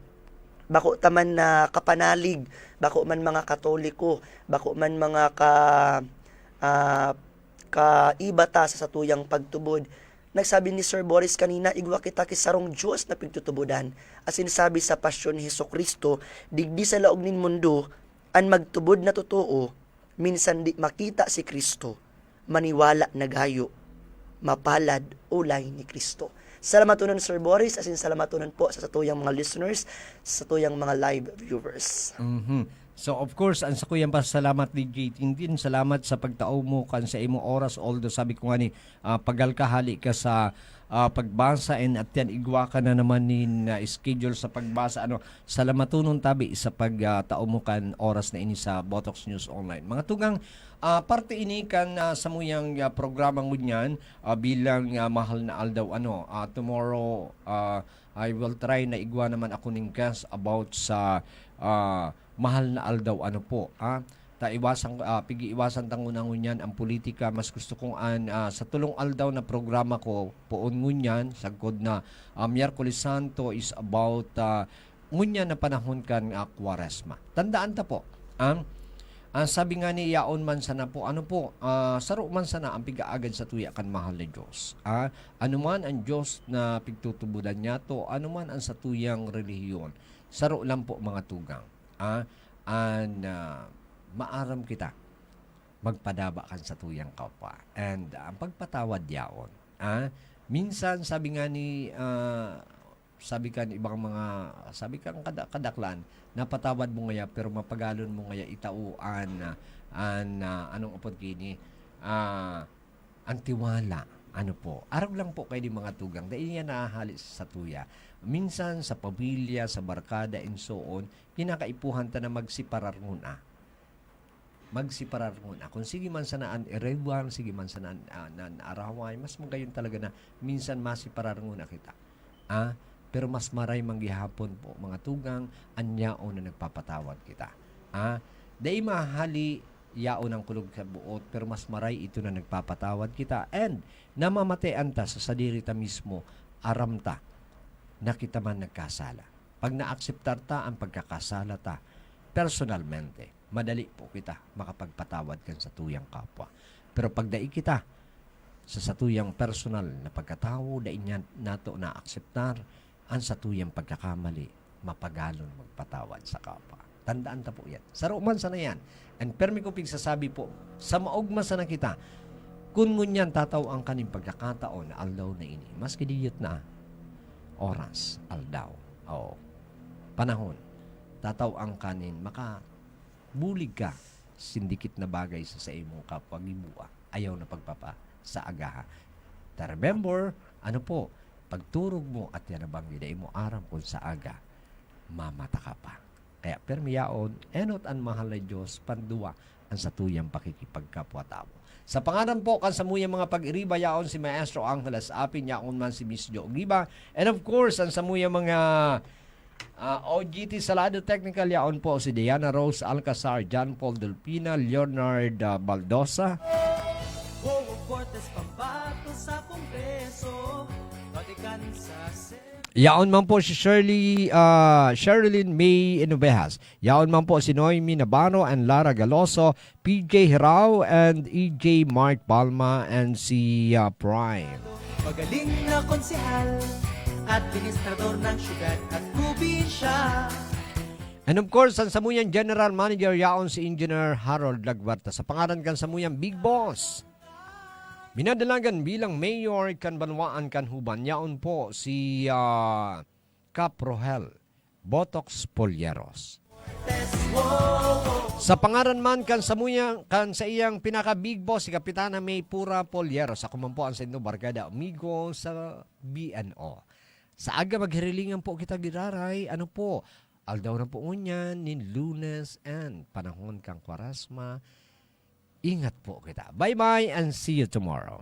bako taman na kapanalig, bako man mga Katoliko, bako man mga kaibata sa satuyang pagtubod. Nagsabi ni Sir Boris kanina, igwa kita kisarong Diyos na pagtutubudan. Asin sabi sa pasyon ni Hesukristo, digdi sa laog nin mundo, an magtubod na totoo, minsan di makita si Kristo, maniwala na gayo, mapalad ulay ni Kristo. Salamat tunon Sir Boris, asin salamat tunon po sa satuyang mga listeners, sa satuyang mga live viewers. So of course, ang sa kuyang pasalamat ni JT din, salamat sa pagtao mo kan sa imong oras, although sabi ko nga ni pagalkahali ka sa pagbasa and at yan igwa ka na naman ni schedule sa pagbasa. Salamat tunon tabi sa pagtao mo kan oras na ini sa Botox News Online. Mga tugang parte ini kan sa muyang programa mo niyan bilang mahal na aldaw tomorrow I will try na igwa naman ako ning guest about sa mahal na aldaw pigi-iwasan tangunang ngunyan ang politika. Mas gusto kong sa tulong aldaw na programa ko poon ngunyan sagkod na Miyerkules Santo is about ngunyan na panahon kan Kwaresma. Tandaan ta po sabi nga ni yaon man sana po saro man sana ang pigaagad sa tuya kan mahal na Diyos. Anuman ang Diyos na pigtutubudan niya to, anuman ang sa tuyang relihiyon, saro lang po mga tugang. Maaram kita magpadaba kan sa tuyang kapwa and ang pagpatawad yaon. Minsan sabi nga ni sabi kan ibang mga kadaklan napatawad mo ngaya pero mapagalon mo ngaya itauan anong upod kini ang tiwala araw lang po kay di mga tugang dahil yan nahahali sa tuya. Minsan sa pamilya, sa barkada and so on, kinakaipuhan ta na magsiparar muna. Kung sige man sanaan erewan, sige man sanaan araway, mas magayon talaga na minsan masiparar muna kita. Pero mas maray manggihapon po mga tugang anyao na nagpapatawad kita. Dahil mahali yaon ang kulog sa buot pero mas maray ito na nagpapatawad kita and namamatean ta sa sadirita mismo aramta na kita man nagkasala. Pag na-akseptar ta ang pagkakasala ta personalmente, madali po kita makapagpatawad kan sa tuyang kapwa. Pero pag dai kita sa satuyang personal na pagkatao, dai niya nato na-akseptar ang satuyang pagkakamali, mapagalon magpatawad sa kapwa. Tandaan ta po yan. Saro man sana yan. And permi ko pigsasabi po, sa maugma sana kita, kung ngunyan tataw ang kaning pagkakataon na aldaw na ini, mas kidiyot na oras, aldaw, panahon, tataw ang kanin, makabulig ka, sindikit na bagay sa imong kapwa gibua, ayaw na pagpapa sa agaha. Remember, pagturog mo at yan abang giday mo aram kung sa aga, mamata ka pa. Kaya permiyaon, enot ang mahal na Diyos, panduwa ang satuyang pakikipagkapwa-tao. Sa pangalan po, kan sa muyang mga pag-iriba, yaon si Maestro Angeles Apin, yaon man si Miss Jo Giba, and of course, ang sa muyang mga OGT Salado Technical, yaon po si Diana Rose Alcazar, John Paul Delpina, Leonard Baldosa, Cortes pambato sa Kongreso, Vatican sa Yaon man po si Sherilyn May Inovejas. Yaon man po si Noemi Navarro and Lara Galoso, PJ Hirao and EJ Mark Palma and si Prime. Magaling na konsehal, administrador ng syudad at probinsya. And of course, ang Samuyang General Manager yaon si Engineer Harold Lagwarta. Sa pangalan kan Samuyang Big Boss. Minadalagan bilang mayor kan Banwaan kan Huban, yaon po si Cap Rohel Botox Polyeros. Sa pangaran man kan Samuyang kan sa iyang pinaka big boss si Kapitana May Pura Polyeros. Ako man po ang Sendo Barkada amigo sa BNO. Sa aga maghirilingan po kita giraray, ano po, aldaw na po unyan nin Lunes and panahon kang Kwarasma. Ingat po kita. Bye-bye and see you tomorrow.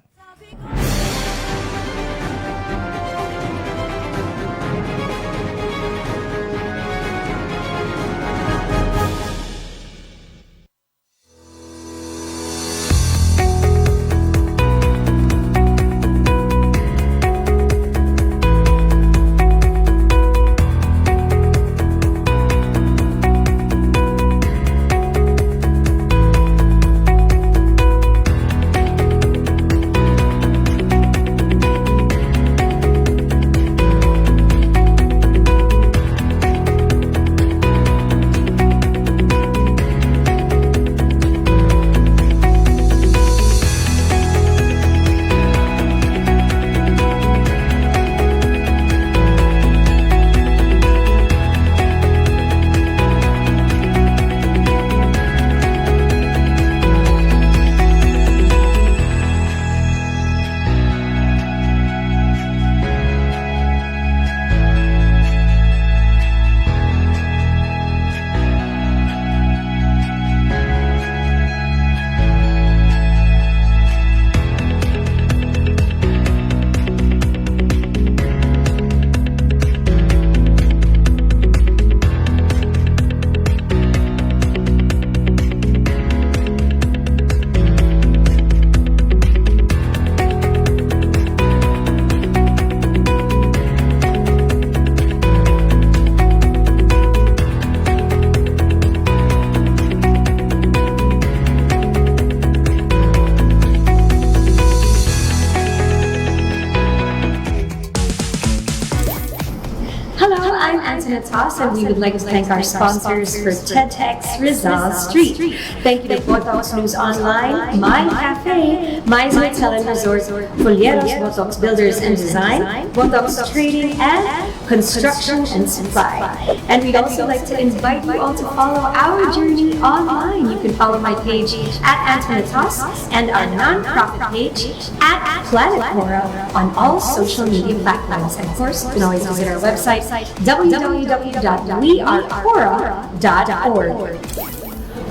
I'm Antoinette Haas, and we would like to thank our sponsors for TEDx Rizal Street. Thank you to Botox News Online, My Cafe, My's Hotel and Resort, Folieros Botox Builders and Design, Botox Trading, and Construction and Supply. And we'd also like to invite you all to follow our journey online. You can follow my page at Antoinette Haas and our non-profit page at Planet Cora on all social media platforms. And of course, you can always visit our website, www.wearecora.org.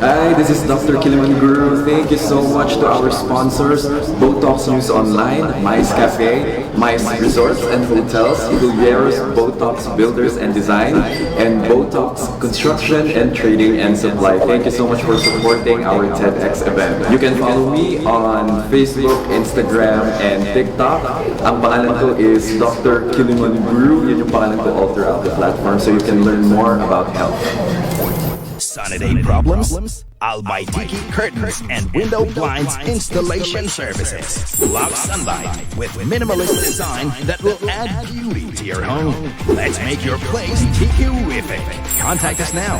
Hi, this is Dr. Kiliman Guru. Thank you so much to our sponsors, Botox News Online, My's Cafe, My's Resorts and Hotels, Fulieros Botox Builders and Design, and Botox Construction and Trading and Supply. Thank you so much for supporting our TEDx event. You can follow me on Facebook, Instagram, and TikTok. Ang pangalan ko is Dr. Kiliman Guru. Yun yung pangalan ko all throughout the platform, so you can learn more about health. Sunny problems? Albay Tiki Curtains and Window Blinds Installation Services. Love sunlight with minimalist design that will add beauty to your home. Let's make your place tiki-rific. Contact us now